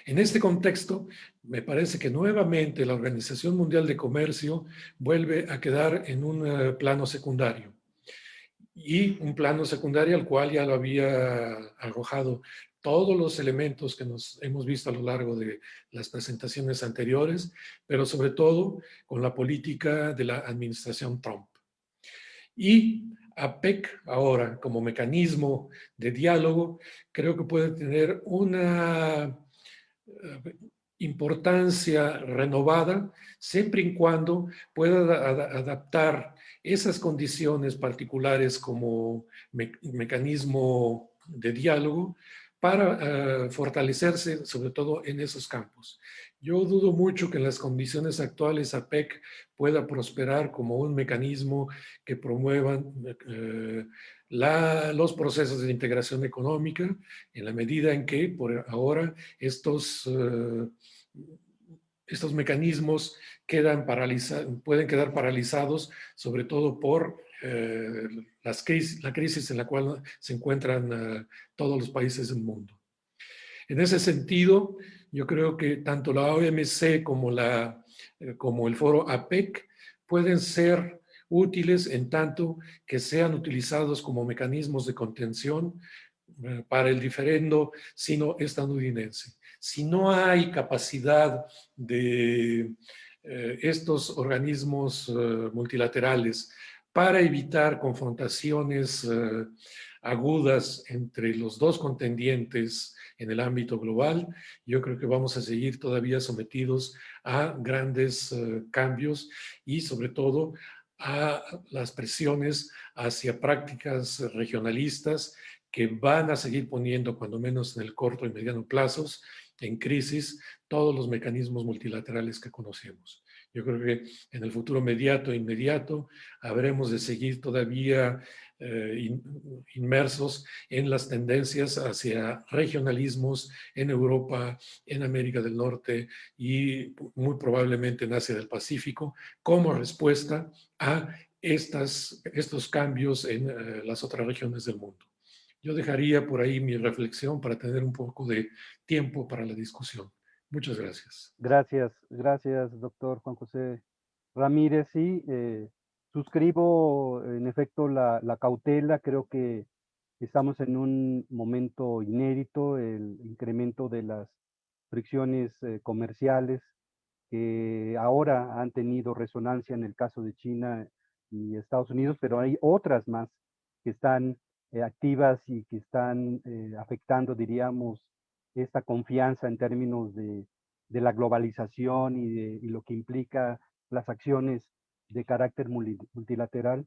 En este contexto, me parece que nuevamente la Organización Mundial de Comercio vuelve a quedar en un plano secundario. Y un plano secundario al cual ya lo había arrojado todos los elementos que nos hemos visto a lo largo de las presentaciones anteriores, pero sobre todo con la política de la administración Trump. Y APEC ahora, como mecanismo de diálogo, creo que puede tener una importancia renovada, siempre y cuando pueda adaptar esas condiciones particulares como mecanismo de diálogo para fortalecerse, sobre todo en esos campos. Yo dudo mucho que en las condiciones actuales APEC pueda prosperar como un mecanismo que promuevan los procesos de integración económica en la medida en que por ahora estos mecanismos pueden quedar paralizados, sobre todo por la crisis en la cual se encuentran todos los países del mundo. En ese sentido, yo creo que tanto la OMC como el foro APEC pueden ser útiles en tanto que sean utilizados como mecanismos de contención para el diferendo sino-estadounidense. Si no hay capacidad de estos organismos multilaterales para evitar confrontaciones agudas entre los dos contendientes en el ámbito global, yo creo que vamos a seguir todavía sometidos a grandes cambios y sobre todo a las presiones hacia prácticas regionalistas que van a seguir poniendo, cuando menos en el corto y mediano plazos, en crisis todos los mecanismos multilaterales que conocemos. Yo creo que en el futuro inmediato, habremos de seguir todavía inmersos en las tendencias hacia regionalismos en Europa, en América del Norte y muy probablemente en Asia del Pacífico, como respuesta a estos cambios en las otras regiones del mundo. Yo dejaría por ahí mi reflexión para tener un poco de tiempo para la discusión. Muchas gracias. Gracias, doctor Juan José Ramírez. Sí, suscribo en efecto la cautela. Creo que estamos en un momento inédito, el incremento de las fricciones comerciales que ahora han tenido resonancia en el caso de China y Estados Unidos, pero hay otras más que están activas y que están afectando, diríamos, esta confianza en términos de la globalización y lo que implica las acciones de carácter multilateral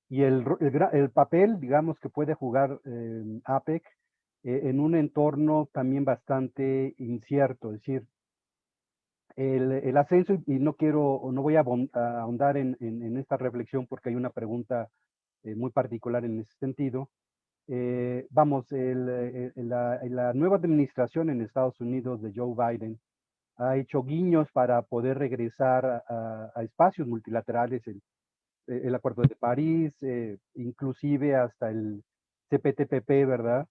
y el papel, digamos, que puede jugar APEC en un entorno también bastante incierto, es decir, el ascenso, y no voy a ahondar en esta reflexión porque hay una pregunta muy particular en ese sentido. Vamos, la nueva administración en Estados Unidos de Joe Biden ha hecho guiños para poder regresar a espacios multilaterales, el Acuerdo de París, inclusive hasta el CPTPP, ¿verdad?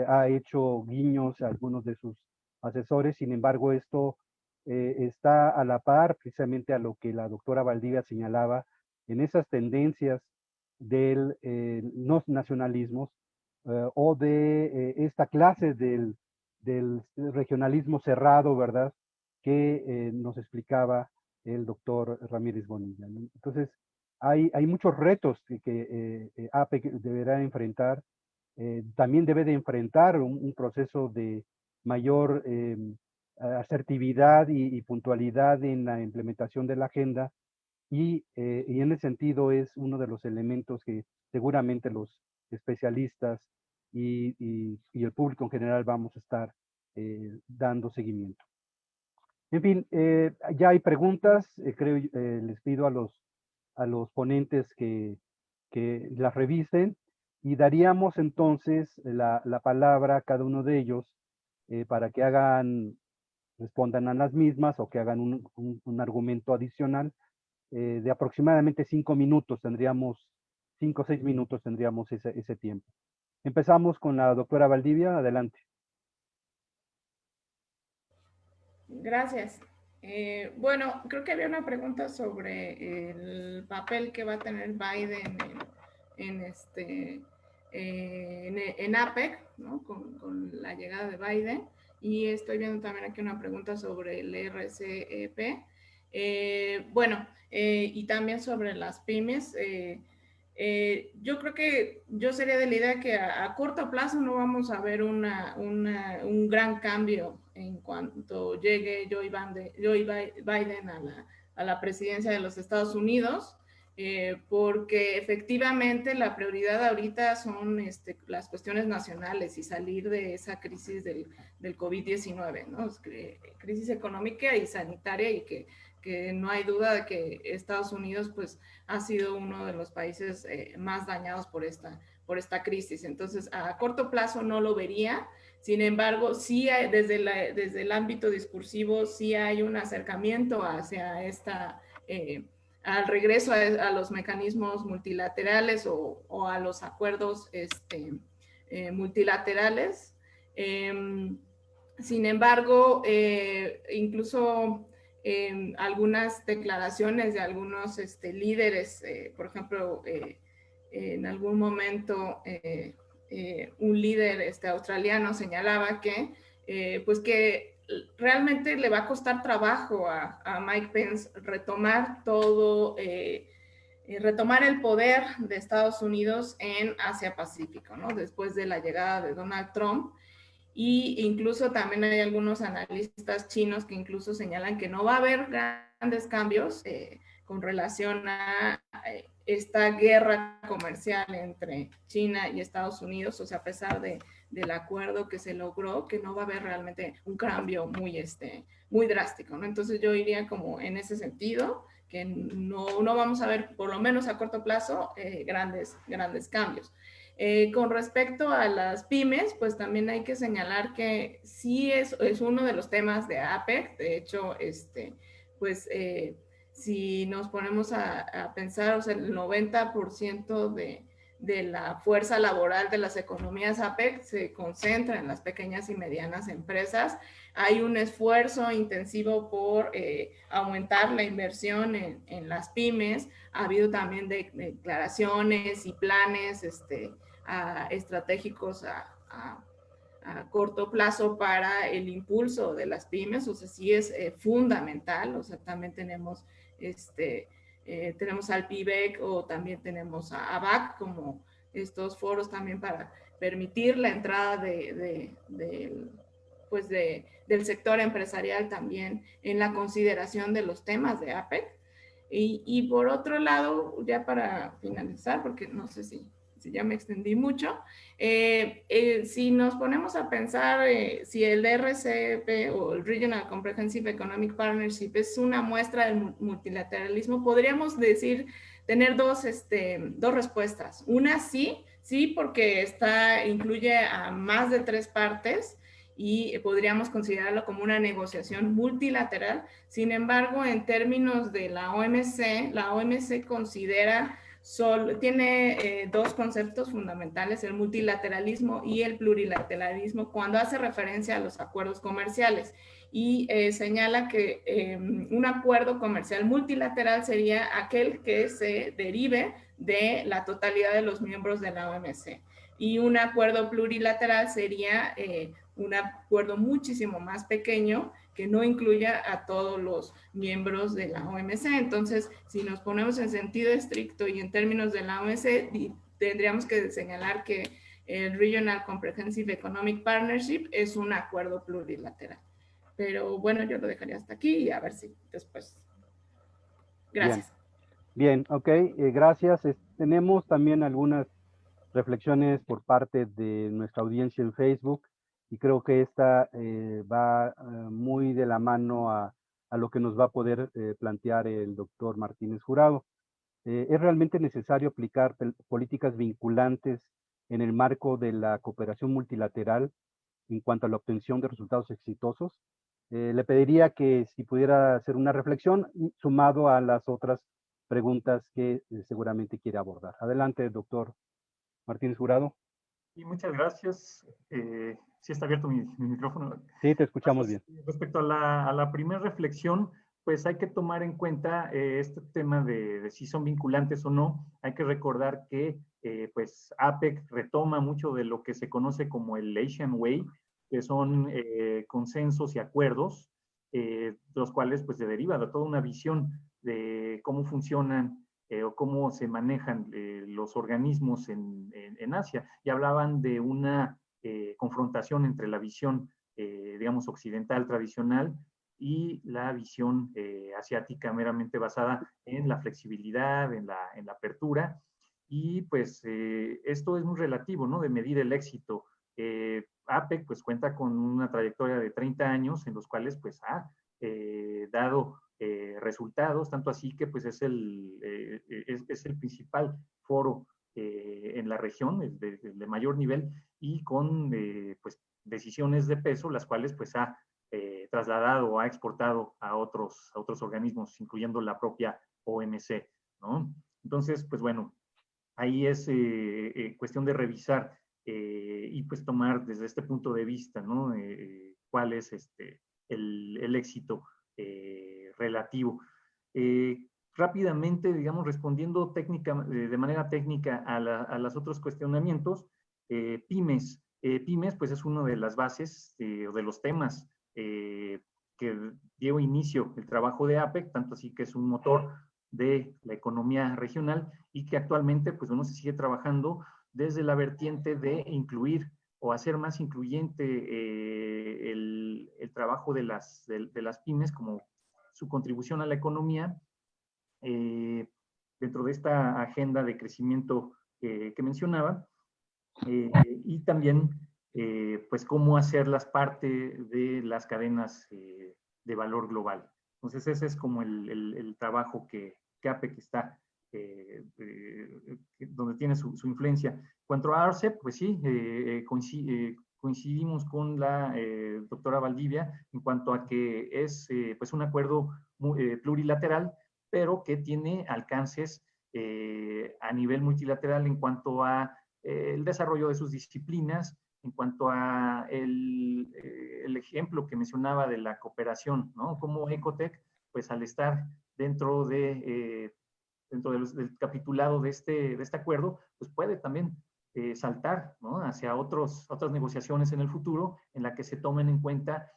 Ha hecho guiños a algunos de sus asesores. Sin embargo, esto está a la par precisamente a lo que la doctora Valdivia señalaba en esas tendencias del no nacionalismos o de esta clase del regionalismo cerrado, ¿verdad? Que nos explicaba el doctor Ramírez Bonilla, ¿no? Entonces, hay muchos retos que APEC deberá enfrentar. También debe de enfrentar un proceso de mayor asertividad y puntualidad en la implementación de la agenda, y en ese sentido es uno de los elementos que seguramente los especialistas y el público en general vamos a estar dando seguimiento. En fin, ya hay preguntas, creo, les pido a los ponentes que las revisen, y daríamos entonces la palabra a cada uno de ellos para que respondan a las mismas o que hagan un argumento adicional de aproximadamente 5 minutos. Tendríamos 5 o 6 minutos, tendríamos ese tiempo. Empezamos con la doctora Valdivia, adelante. Gracias. Bueno, creo que había una pregunta sobre el papel que va a tener Biden en APEC, ¿no? Con la llegada de Biden. Y estoy viendo también aquí una pregunta sobre el RCEP. Bueno, y también sobre las pymes. Yo creo que yo sería de la idea que a corto plazo no vamos a ver un gran cambio en cuanto llegue Joe Biden a la presidencia de los Estados Unidos, porque efectivamente la prioridad ahorita son las cuestiones nacionales y salir de esa crisis del COVID-19, ¿no? Crisis económica y sanitaria, y que no hay duda de que Estados Unidos pues ha sido uno de los países más dañados por esta crisis. Entonces, a corto plazo no lo vería. Sin embargo, sí hay, desde el ámbito discursivo, sí hay un acercamiento hacia al regreso a los mecanismos multilaterales o a los acuerdos multilaterales. Sin embargo, incluso algunas declaraciones de algunos líderes, por ejemplo, en algún momento un líder australiano señalaba que pues que realmente le va a costar trabajo a Mike Pence retomar retomar el poder de Estados Unidos en Asia-Pacífico, ¿no? Después de la llegada de Donald Trump. Y incluso también hay algunos analistas chinos que incluso señalan que no va a haber grandes cambios con relación a esta guerra comercial entre China y Estados Unidos, o sea, a pesar del acuerdo que se logró, que no va a haber realmente un cambio muy drástico, ¿no? Entonces yo iría como en ese sentido, que no vamos a ver, por lo menos a corto plazo, grandes cambios. Con respecto a las pymes, pues también hay que señalar que sí es uno de los temas de APEC. De hecho, pues si nos ponemos a pensar, o sea, el 90% de la fuerza laboral de las economías APEC se concentra en las pequeñas y medianas empresas. Hay un esfuerzo intensivo por aumentar la inversión en las pymes. Ha habido también declaraciones y planes estratégicos a corto plazo para el impulso de las pymes. O sea, sí es fundamental. O sea, también tenemos tenemos al PIBEC, o también tenemos a ABAC como estos foros también para permitir la entrada del sector empresarial también en la consideración de los temas de APEC. Y por otro lado, ya para finalizar, porque no sé si ya me extendí mucho, si nos ponemos a pensar si el RCEP o el Regional Comprehensive Economic Partnership es una muestra del multilateralismo, podríamos tener dos respuestas. Una, sí, porque incluye a más de 3 partes, y podríamos considerarlo como una negociación multilateral. Sin embargo, en términos de la OMC tiene 2 conceptos fundamentales, el multilateralismo y el plurilateralismo, cuando hace referencia a los acuerdos comerciales, y señala que un acuerdo comercial multilateral sería aquel que se derive de la totalidad de los miembros de la OMC, y un acuerdo plurilateral sería un acuerdo muchísimo más pequeño que no incluya a todos los miembros de la OMC. Entonces, si nos ponemos en sentido estricto y en términos de la OMC, tendríamos que señalar que el Regional Comprehensive Economic Partnership es un acuerdo plurilateral. Pero bueno, yo lo dejaría hasta aquí y a ver si después. Bien, Gracias. bien, ok, gracias. Tenemos también algunas reflexiones por parte de nuestra audiencia en Facebook y creo que esta va muy de la mano a lo que nos va a poder plantear el doctor Martínez Jurado. ¿Es realmente necesario aplicar políticas vinculantes en el marco de la cooperación multilateral en cuanto a la obtención de resultados exitosos? Le pediría que si pudiera hacer una reflexión sumado a las otras preguntas que seguramente quiere abordar. Adelante, doctor Martínez Jurado. Y muchas gracias. Sí está abierto mi micrófono. Sí, te escuchamos Gracias. bien. Respecto a la primera reflexión, pues hay que tomar en cuenta este tema de si son vinculantes o no. Hay que recordar que pues APEC retoma mucho de lo que se conoce como el Asian Way, que son consensos y acuerdos, los cuales pues se deriva de toda una visión de cómo funcionan o cómo se manejan los organismos en Asia. Y hablaban de una confrontación entre la visión, digamos, occidental tradicional y la visión asiática meramente basada en la flexibilidad, en la apertura. Y pues esto es muy relativo, ¿no? De medir el éxito. APEC pues cuenta con una trayectoria de 30 años en los cuales pues ha dado resultados, tanto así que pues es el principal foro en la región, el de mayor nivel, y con pues decisiones de peso, las cuales pues ha trasladado o ha exportado a otros organismos, incluyendo la propia OMC, ¿no? Entonces, pues bueno, ahí es cuestión de revisar y pues tomar desde este punto de vista, ¿no? Cuál es el éxito relativo. Rápidamente, digamos, respondiendo de manera técnica a los otros cuestionamientos, pymes, pues es una de las bases o de los temas que dio inicio el trabajo de APEC, tanto así que es un motor de la economía regional y que actualmente pues uno se sigue trabajando desde la vertiente de incluir o hacer más incluyente el trabajo de las pymes como su contribución a la economía dentro de esta agenda de crecimiento que mencionaba y también pues cómo hacerlas parte de las cadenas de valor global. Entonces ese es como el trabajo que APEC está, donde tiene su influencia. En cuanto a ARCEP, pues sí, coincidimos con la doctora Valdivia en cuanto a que es pues un acuerdo plurilateral, pero que tiene alcances a nivel multilateral en cuanto a el desarrollo de sus disciplinas, en cuanto a el ejemplo que mencionaba de la cooperación, ¿no? Como Ecotec, pues al estar dentro del capitulado de este acuerdo, pues puede también saltar, ¿no? Hacia otras negociaciones en el futuro en la que se tomen en cuenta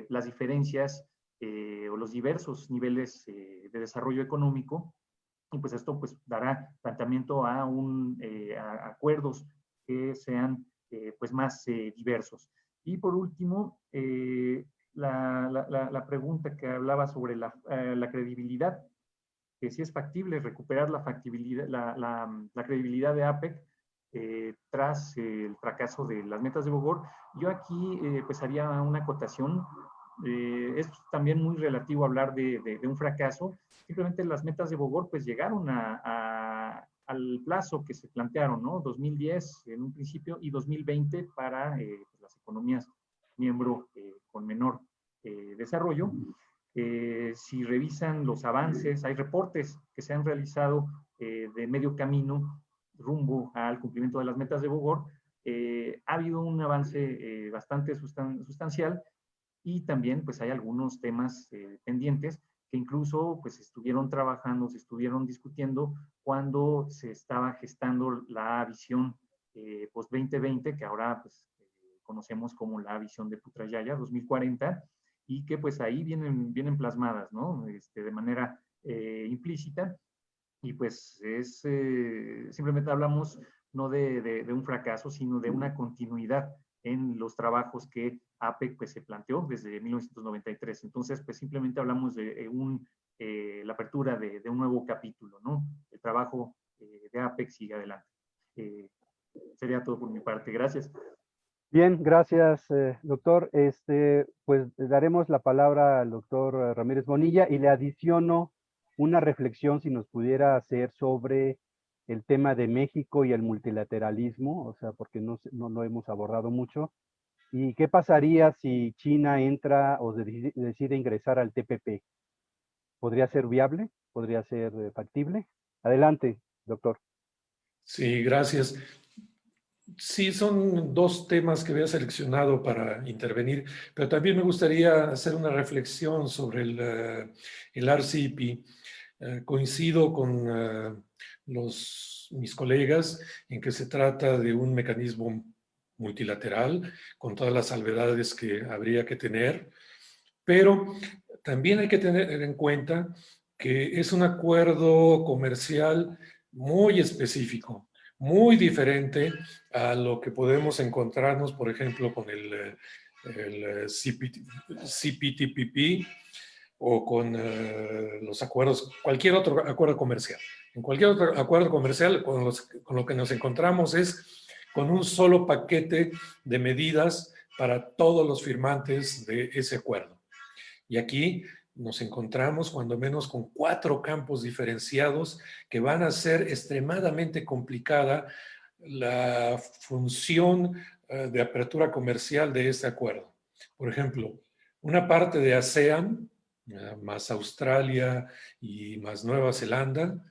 las diferencias o los diversos niveles de desarrollo económico y pues esto pues dará planteamiento a acuerdos que sean pues más diversos. Y por último, la pregunta que hablaba sobre la credibilidad, que si es factible recuperar la factibilidad, la credibilidad de APEC tras el fracaso de las metas de Bogor. Yo aquí pues haría una acotación. Es también muy relativo hablar de un fracaso. Simplemente las metas de Bogor pues llegaron al plazo que se plantearon, ¿no? 2010 en un principio y 2020 para las economías miembro con menor desarrollo. Si revisan los avances, hay reportes que se han realizado de medio camino rumbo al cumplimiento de las metas de Bogor. Ha habido un avance bastante sustancial y también pues hay algunos temas pendientes que incluso pues estuvieron trabajando, se estuvieron discutiendo cuando se estaba gestando la visión post 2020, que ahora pues conocemos como la visión de Putrajaya 2040, y que pues ahí vienen plasmadas, ¿no? De manera implícita, y pues simplemente hablamos no de un fracaso, sino de una continuidad en los trabajos que APEC pues, se planteó desde 1993. Entonces, pues simplemente hablamos de la apertura de un nuevo capítulo, ¿no? El trabajo de APEC sigue adelante. Sería todo por mi parte. Gracias. Bien, gracias, doctor. Pues daremos la palabra al doctor Ramírez Bonilla y le adiciono una reflexión, si nos pudiera hacer, sobre el tema de México y el multilateralismo, o sea, porque no lo hemos abordado mucho. ¿Y qué pasaría si China entra o decide ingresar al TPP? ¿Podría ser viable? ¿Podría ser factible? Adelante, doctor. Sí, gracias. Sí, son dos temas que había seleccionado para intervenir, pero también me gustaría hacer una reflexión sobre el RCEP. Coincido con mis colegas en que se trata de un mecanismo multilateral con todas las salvedades que habría que tener, pero también hay que tener en cuenta que es un acuerdo comercial muy específico, muy diferente a lo que podemos encontrarnos, por ejemplo, con el CPTPP o con los acuerdos, cualquier otro acuerdo comercial. En cualquier otro acuerdo comercial, con lo que nos encontramos es con un solo paquete de medidas para todos los firmantes de ese acuerdo. Y aquí nos encontramos cuando menos con 4 campos diferenciados que van a hacer extremadamente complicada la función de apertura comercial de este acuerdo. Por ejemplo, una parte de ASEAN, más Australia y más Nueva Zelanda,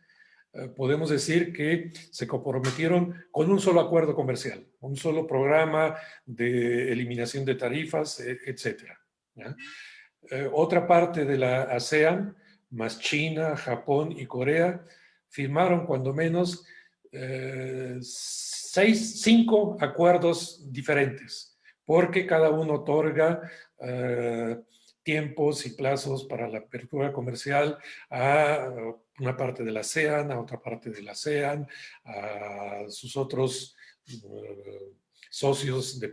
podemos decir que se comprometieron con un solo acuerdo comercial, un solo programa de eliminación de tarifas, etcétera. Otra parte de la ASEAN, más China, Japón y Corea, firmaron cuando menos 5 acuerdos diferentes, porque cada uno otorga tiempos y plazos para la apertura comercial a una parte de la ASEAN, a otra parte de la ASEAN, a sus otros socios de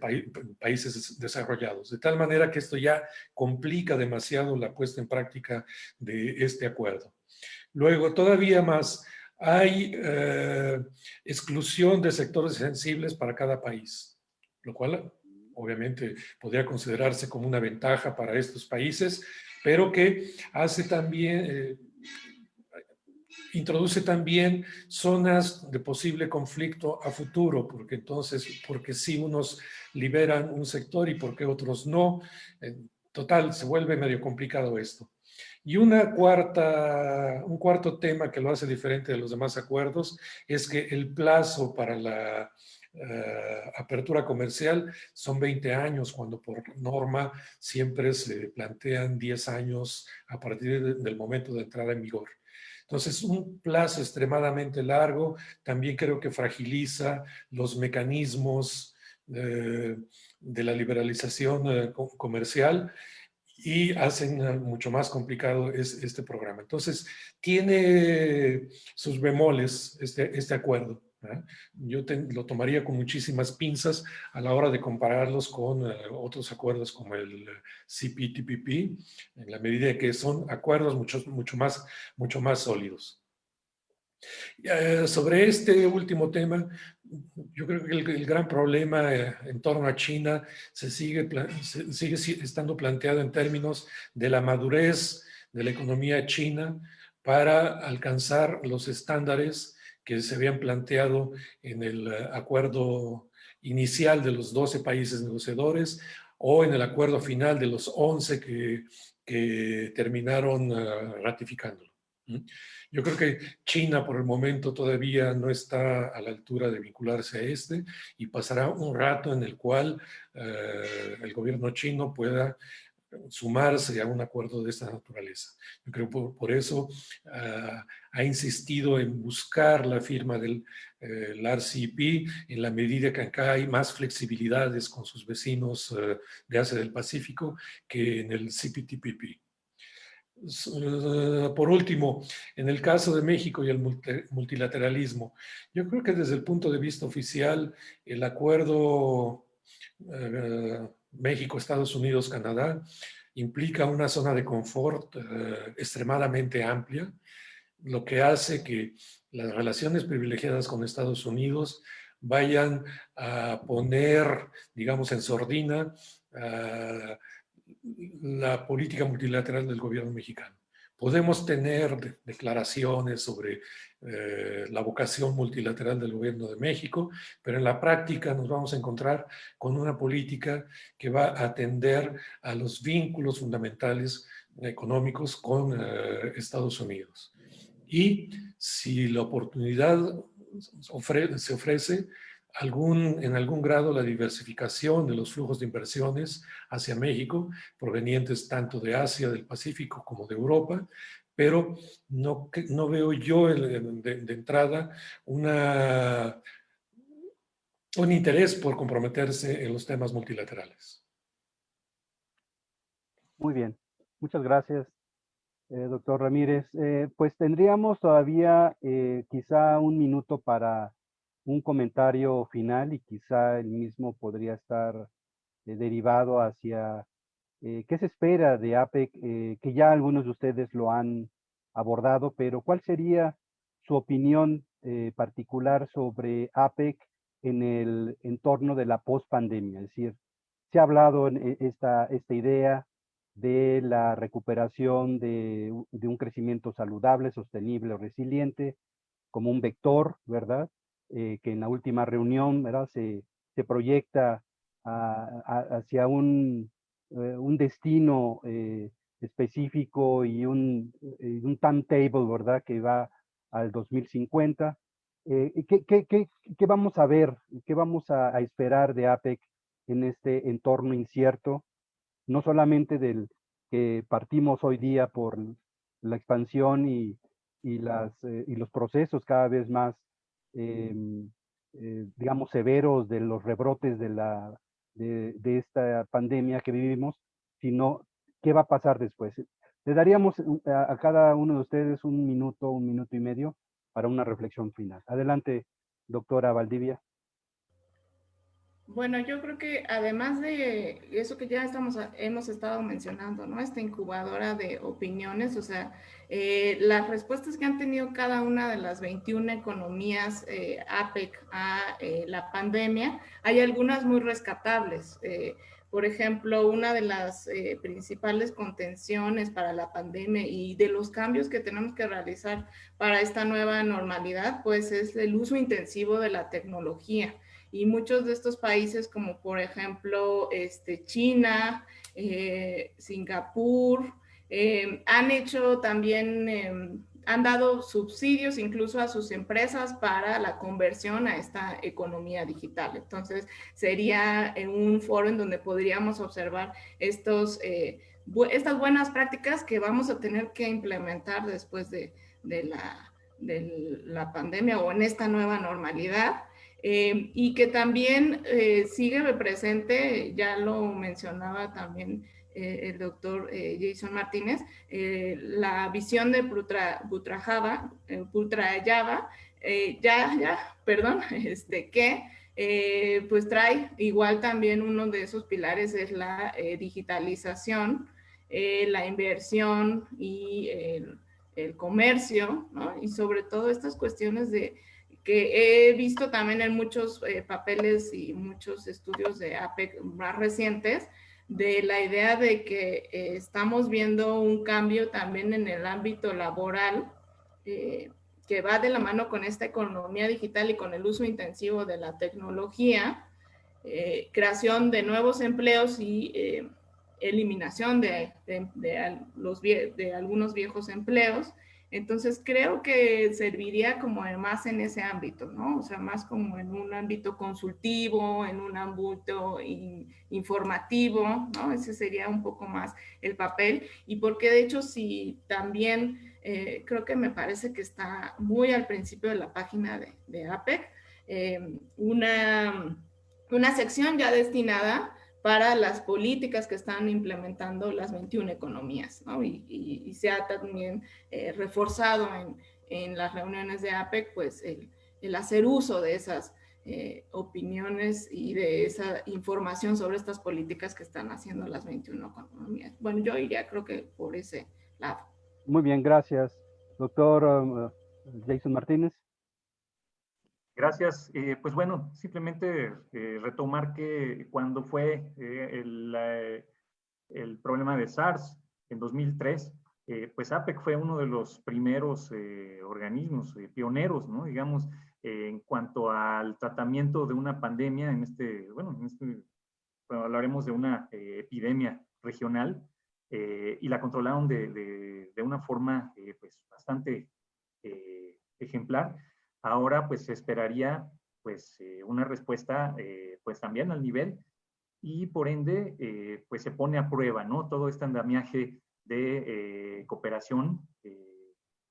países desarrollados. De tal manera que esto ya complica demasiado la puesta en práctica de este acuerdo. Luego, todavía más, hay exclusión de sectores sensibles para cada país, lo cual obviamente podría considerarse como una ventaja para estos países, pero que hace también, introduce también zonas de posible conflicto a futuro, porque si unos liberan un sector y porque otros no, total, se vuelve medio complicado esto. Y un cuarto tema que lo hace diferente de los demás acuerdos es que el plazo para la apertura comercial son 20 años, cuando por norma siempre se plantean 10 años a partir del momento de entrada en vigor. Entonces, un plazo extremadamente largo también creo que fragiliza los mecanismos de la liberalización comercial y hacen mucho más complicado este programa. Entonces, tiene sus bemoles este acuerdo. Yo lo tomaría con muchísimas pinzas a la hora de compararlos con otros acuerdos como el CPTPP, en la medida de que son acuerdos mucho más sólidos. Sobre este último tema, yo creo que el gran problema en torno a China sigue estando planteado en términos de la madurez de la economía china para alcanzar los estándares que se habían planteado en el acuerdo inicial de los 12 países negociadores o en el acuerdo final de los 11 que terminaron ratificándolo. Yo creo que China por el momento todavía no está a la altura de vincularse a y pasará un rato en el cual el gobierno chino pueda sumarse a un acuerdo de esta naturaleza. Yo creo por eso ha insistido en buscar la firma del RCEP en la medida que acá hay más flexibilidades con sus vecinos de Asia del Pacífico que en el CPTPP. Por último, en el caso de México y el multilateralismo, yo creo que desde el punto de vista oficial, el acuerdo México, Estados Unidos, Canadá, implica una zona de confort extremadamente amplia, lo que hace que las relaciones privilegiadas con Estados Unidos vayan a poner, digamos, en sordina la política multilateral del gobierno mexicano. Podemos tener declaraciones sobre la vocación multilateral del gobierno de México, pero en la práctica nos vamos a encontrar con una política que va a atender a los vínculos fundamentales económicos con Estados Unidos. Y si la oportunidad se ofrece, en algún grado la diversificación de los flujos de inversiones hacia México, provenientes tanto de Asia, del Pacífico, como de Europa, pero no veo yo de entrada un interés por comprometerse en los temas multilaterales. Muy bien, muchas gracias, doctor Ramírez. Pues tendríamos todavía quizá un minuto para un comentario final y quizá el mismo podría estar derivado hacia qué se espera de APEC, que ya algunos de ustedes lo han abordado, pero ¿cuál sería su opinión particular sobre APEC en el entorno de la pospandemia? Es decir, se ha hablado en esta idea de la recuperación de un crecimiento saludable, sostenible, resiliente, como un vector, ¿verdad? Que en la última reunión, ¿verdad? Se proyecta hacia un destino específico y un timetable, ¿verdad? Que va al 2050. ¿Qué vamos a ver? ¿Qué vamos a esperar de APEC en este entorno incierto? No solamente del que partimos hoy día por la expansión y los procesos cada vez más, digamos, severos de los rebrotes de esta pandemia que vivimos, sino qué va a pasar después. Le daríamos a cada uno de ustedes un minuto y medio para una reflexión final. Adelante, doctora Valdivia. Bueno, yo creo que además de eso que ya hemos estado mencionando, ¿no? Esta incubadora de opiniones, o sea, las respuestas que han tenido cada una de las 21 economías APEC a la pandemia, hay algunas muy rescatables. Por ejemplo, una de las principales contenciones para la pandemia y de los cambios que tenemos que realizar para esta nueva normalidad, pues es el uso intensivo de la tecnología. Y muchos de estos países, como por ejemplo China, Singapur, han hecho también, han dado subsidios incluso a sus empresas para la conversión a esta economía digital. Entonces, sería un foro en donde podríamos observar estas buenas prácticas que vamos a tener que implementar después de la pandemia o en esta nueva normalidad. Y que también sigue presente, ya lo mencionaba también el doctor Jason Martínez, la visión de Putrajaya, que pues trae igual también uno de esos pilares es la digitalización, la inversión y el comercio, ¿no? Y sobre todo estas cuestiones que he visto también en muchos papeles y muchos estudios de APEC más recientes, de la idea de que estamos viendo un cambio también en el ámbito laboral que va de la mano con esta economía digital y con el uso intensivo de la tecnología, creación de nuevos empleos y eliminación de algunos viejos empleos. Entonces creo que serviría como más en ese ámbito, ¿no? O sea, más como en un ámbito consultivo, en un ámbito informativo, ¿no? Ese sería un poco más el papel. Y porque de hecho si también creo que me parece que está muy al principio de la página de APEC, una sección ya destinada para las políticas que están implementando las 21 economías, ¿no? Y se ha también reforzado en las reuniones de APEC, pues el hacer uso de esas opiniones y de esa información sobre estas políticas que están haciendo las 21 economías. Bueno, yo iría creo que por ese lado. Muy bien, gracias. Doctor Jason Martínez. Gracias. Pues bueno, simplemente retomar que cuando fue el problema de SARS en 2003, pues APEC fue uno de los primeros organismos pioneros, ¿no? Digamos, en cuanto al tratamiento de una pandemia, bueno, hablaremos de una epidemia regional, y la controlaron de una forma pues bastante ejemplar. Ahora pues se esperaría pues una respuesta pues también al nivel, y por ende pues se pone a prueba, ¿no? Todo este andamiaje de cooperación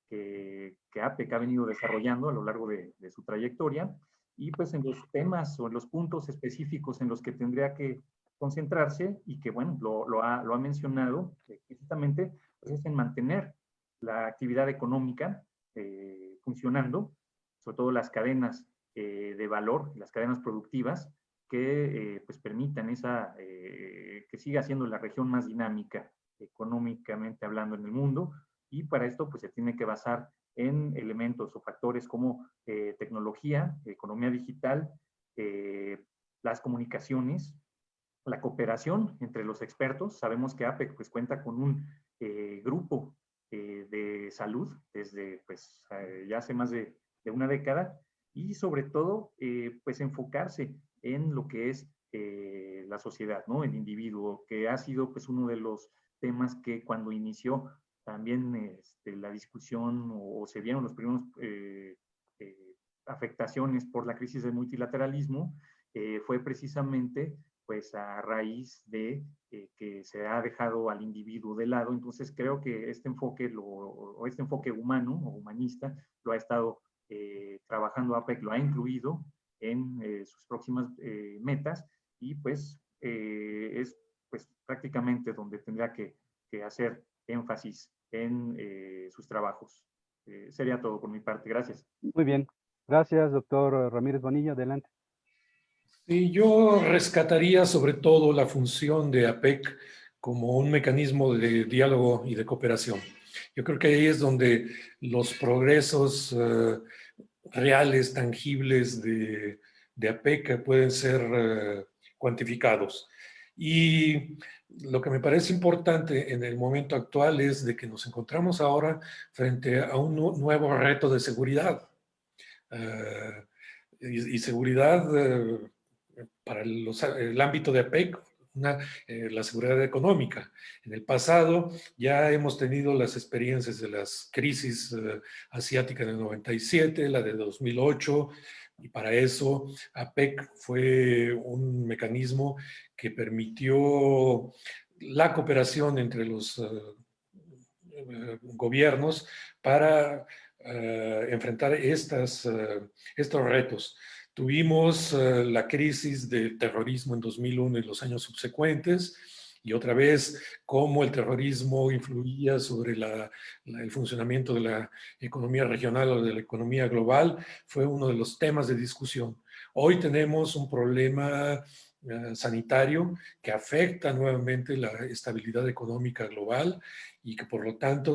que APEC ha venido desarrollando a lo largo de su trayectoria, y pues en los temas o en los puntos específicos en los que tendría que concentrarse, y que bueno, lo ha mencionado explícitamente, pues es en mantener la actividad económica funcionando, sobre todo las cadenas de valor, las cadenas productivas, que pues permitan que siga siendo la región más dinámica económicamente hablando en el mundo, y para esto pues se tiene que basar en elementos o factores como tecnología, economía digital, las comunicaciones, la cooperación entre los expertos. Sabemos que APEC pues cuenta con un grupo de salud desde pues ya hace más de una década, y sobre todo pues enfocarse en lo que es la sociedad, ¿no? El individuo, que ha sido pues uno de los temas que cuando inició también la discusión o se vieron los primeros afectaciones por la crisis del multilateralismo, fue precisamente pues a raíz de que se ha dejado al individuo de lado. Entonces creo que este enfoque humano o humanista lo ha estado trabajando APEC, lo ha incluido en sus próximas metas, y pues es pues prácticamente donde tendrá que hacer énfasis en sus trabajos. Sería todo por mi parte. Gracias. Muy bien. Gracias, doctor Ramírez Bonilla. Adelante. Sí, yo rescataría sobre todo la función de APEC como un mecanismo de diálogo y de cooperación. Yo creo que ahí es donde los progresos reales, tangibles de APEC pueden ser cuantificados. Y lo que me parece importante en el momento actual es de que nos encontramos ahora frente a un nuevo reto de seguridad. Y seguridad para el ámbito de APEC, la seguridad económica. En el pasado ya hemos tenido las experiencias de las crisis asiáticas del 97, la de 2008, y para eso APEC fue un mecanismo que permitió la cooperación entre los gobiernos para enfrentar estos retos. Tuvimos la crisis del terrorismo en 2001 y los años subsecuentes, y otra vez cómo el terrorismo influía sobre el funcionamiento de la economía regional o de la economía global, fue uno de los temas de discusión. Hoy tenemos un problema sanitario que afecta nuevamente la estabilidad económica global, y que por lo tanto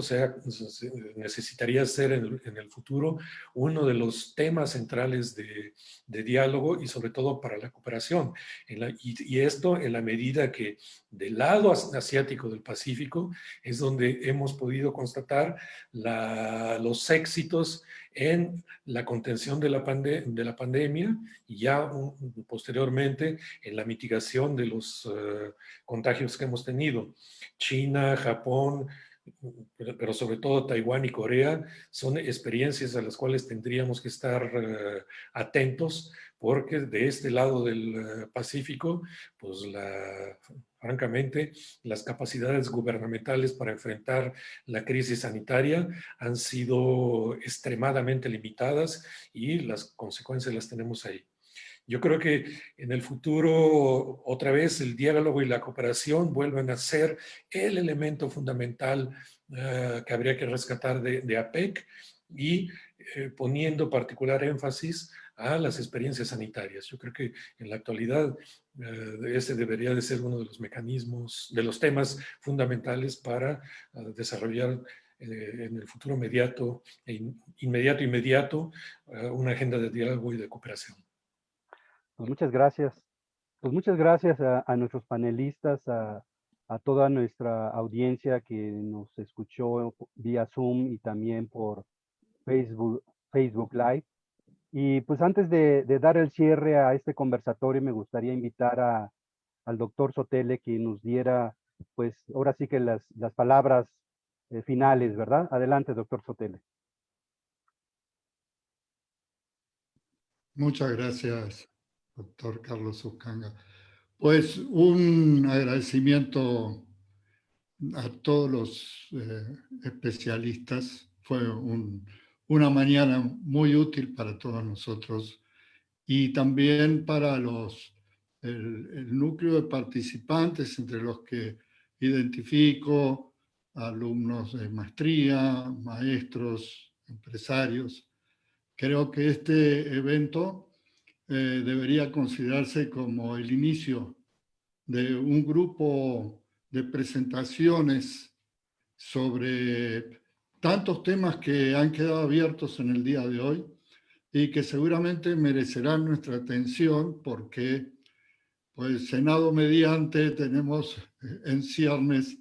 necesitaría ser en el futuro uno de los temas centrales de diálogo, y sobre todo para la cooperación. Y esto en la medida que del lado asiático del Pacífico es donde hemos podido constatar los éxitos en la contención de la pandemia, y ya posteriormente en la mitigación de los contagios que hemos tenido. China, Japón, pero sobre todo Taiwán y Corea son experiencias a las cuales tendríamos que estar atentos, porque de este lado del Pacífico, pues francamente, las capacidades gubernamentales para enfrentar la crisis sanitaria han sido extremadamente limitadas, y las consecuencias las tenemos ahí. Yo creo que en el futuro, otra vez, el diálogo y la cooperación vuelven a ser el elemento fundamental que habría que rescatar de APEC, y poniendo particular énfasis a las experiencias sanitarias. Yo creo que en la actualidad ese debería de ser uno de los mecanismos, de los temas fundamentales para desarrollar en el futuro inmediato, una agenda de diálogo y de cooperación. Pues muchas gracias. Pues muchas gracias a nuestros panelistas, a toda nuestra audiencia que nos escuchó vía Zoom y también por Facebook Live. Y pues antes de dar el cierre a este conversatorio, me gustaría invitar al doctor Sotele que nos diera, pues ahora sí que las palabras finales, ¿verdad? Adelante, doctor Sotele. Muchas gracias, doctor Carlos Uscanga. Pues un agradecimiento a todos los especialistas. Fue una mañana muy útil para todos nosotros y también para el núcleo de participantes, entre los que identifico alumnos de maestría, maestros, empresarios. Creo que este evento debería considerarse como el inicio de un grupo de presentaciones sobre tantos temas que han quedado abiertos en el día de hoy y que seguramente merecerán nuestra atención porque, pues, Senado mediante, tenemos en ciernes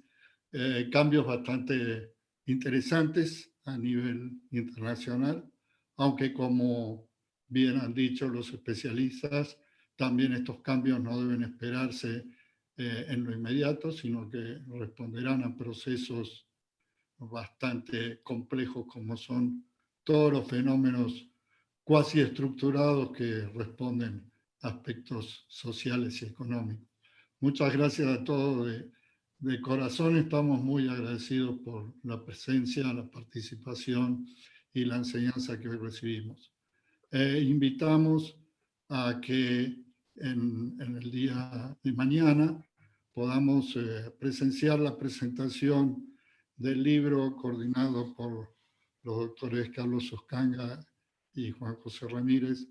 cambios bastante interesantes a nivel internacional, aunque como bien han dicho los especialistas, también estos cambios no deben esperarse en lo inmediato, sino que responderán a procesos bastante complejos como son todos los fenómenos cuasi estructurados que responden a aspectos sociales y económicos. Muchas gracias a todos de corazón. Estamos muy agradecidos por la presencia, la participación y la enseñanza que hoy recibimos. Invitamos a que en el día de mañana podamos presenciar la presentación del libro coordinado por los doctores Carlos Uscanga y Juan José Ramírez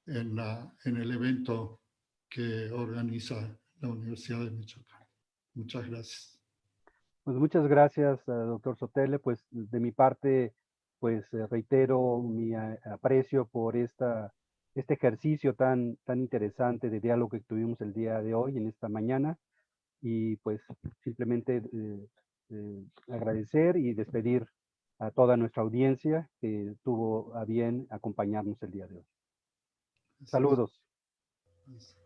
en el evento que organiza la Universidad de Michoacán. Muchas gracias. Pues muchas gracias, doctor Sotele. Pues de mi parte, pues reitero mi aprecio por este ejercicio tan interesante de diálogo que tuvimos el día de hoy, en esta mañana. Y pues simplemente agradecer y despedir a toda nuestra audiencia que tuvo a bien acompañarnos el día de hoy. Saludos. Gracias.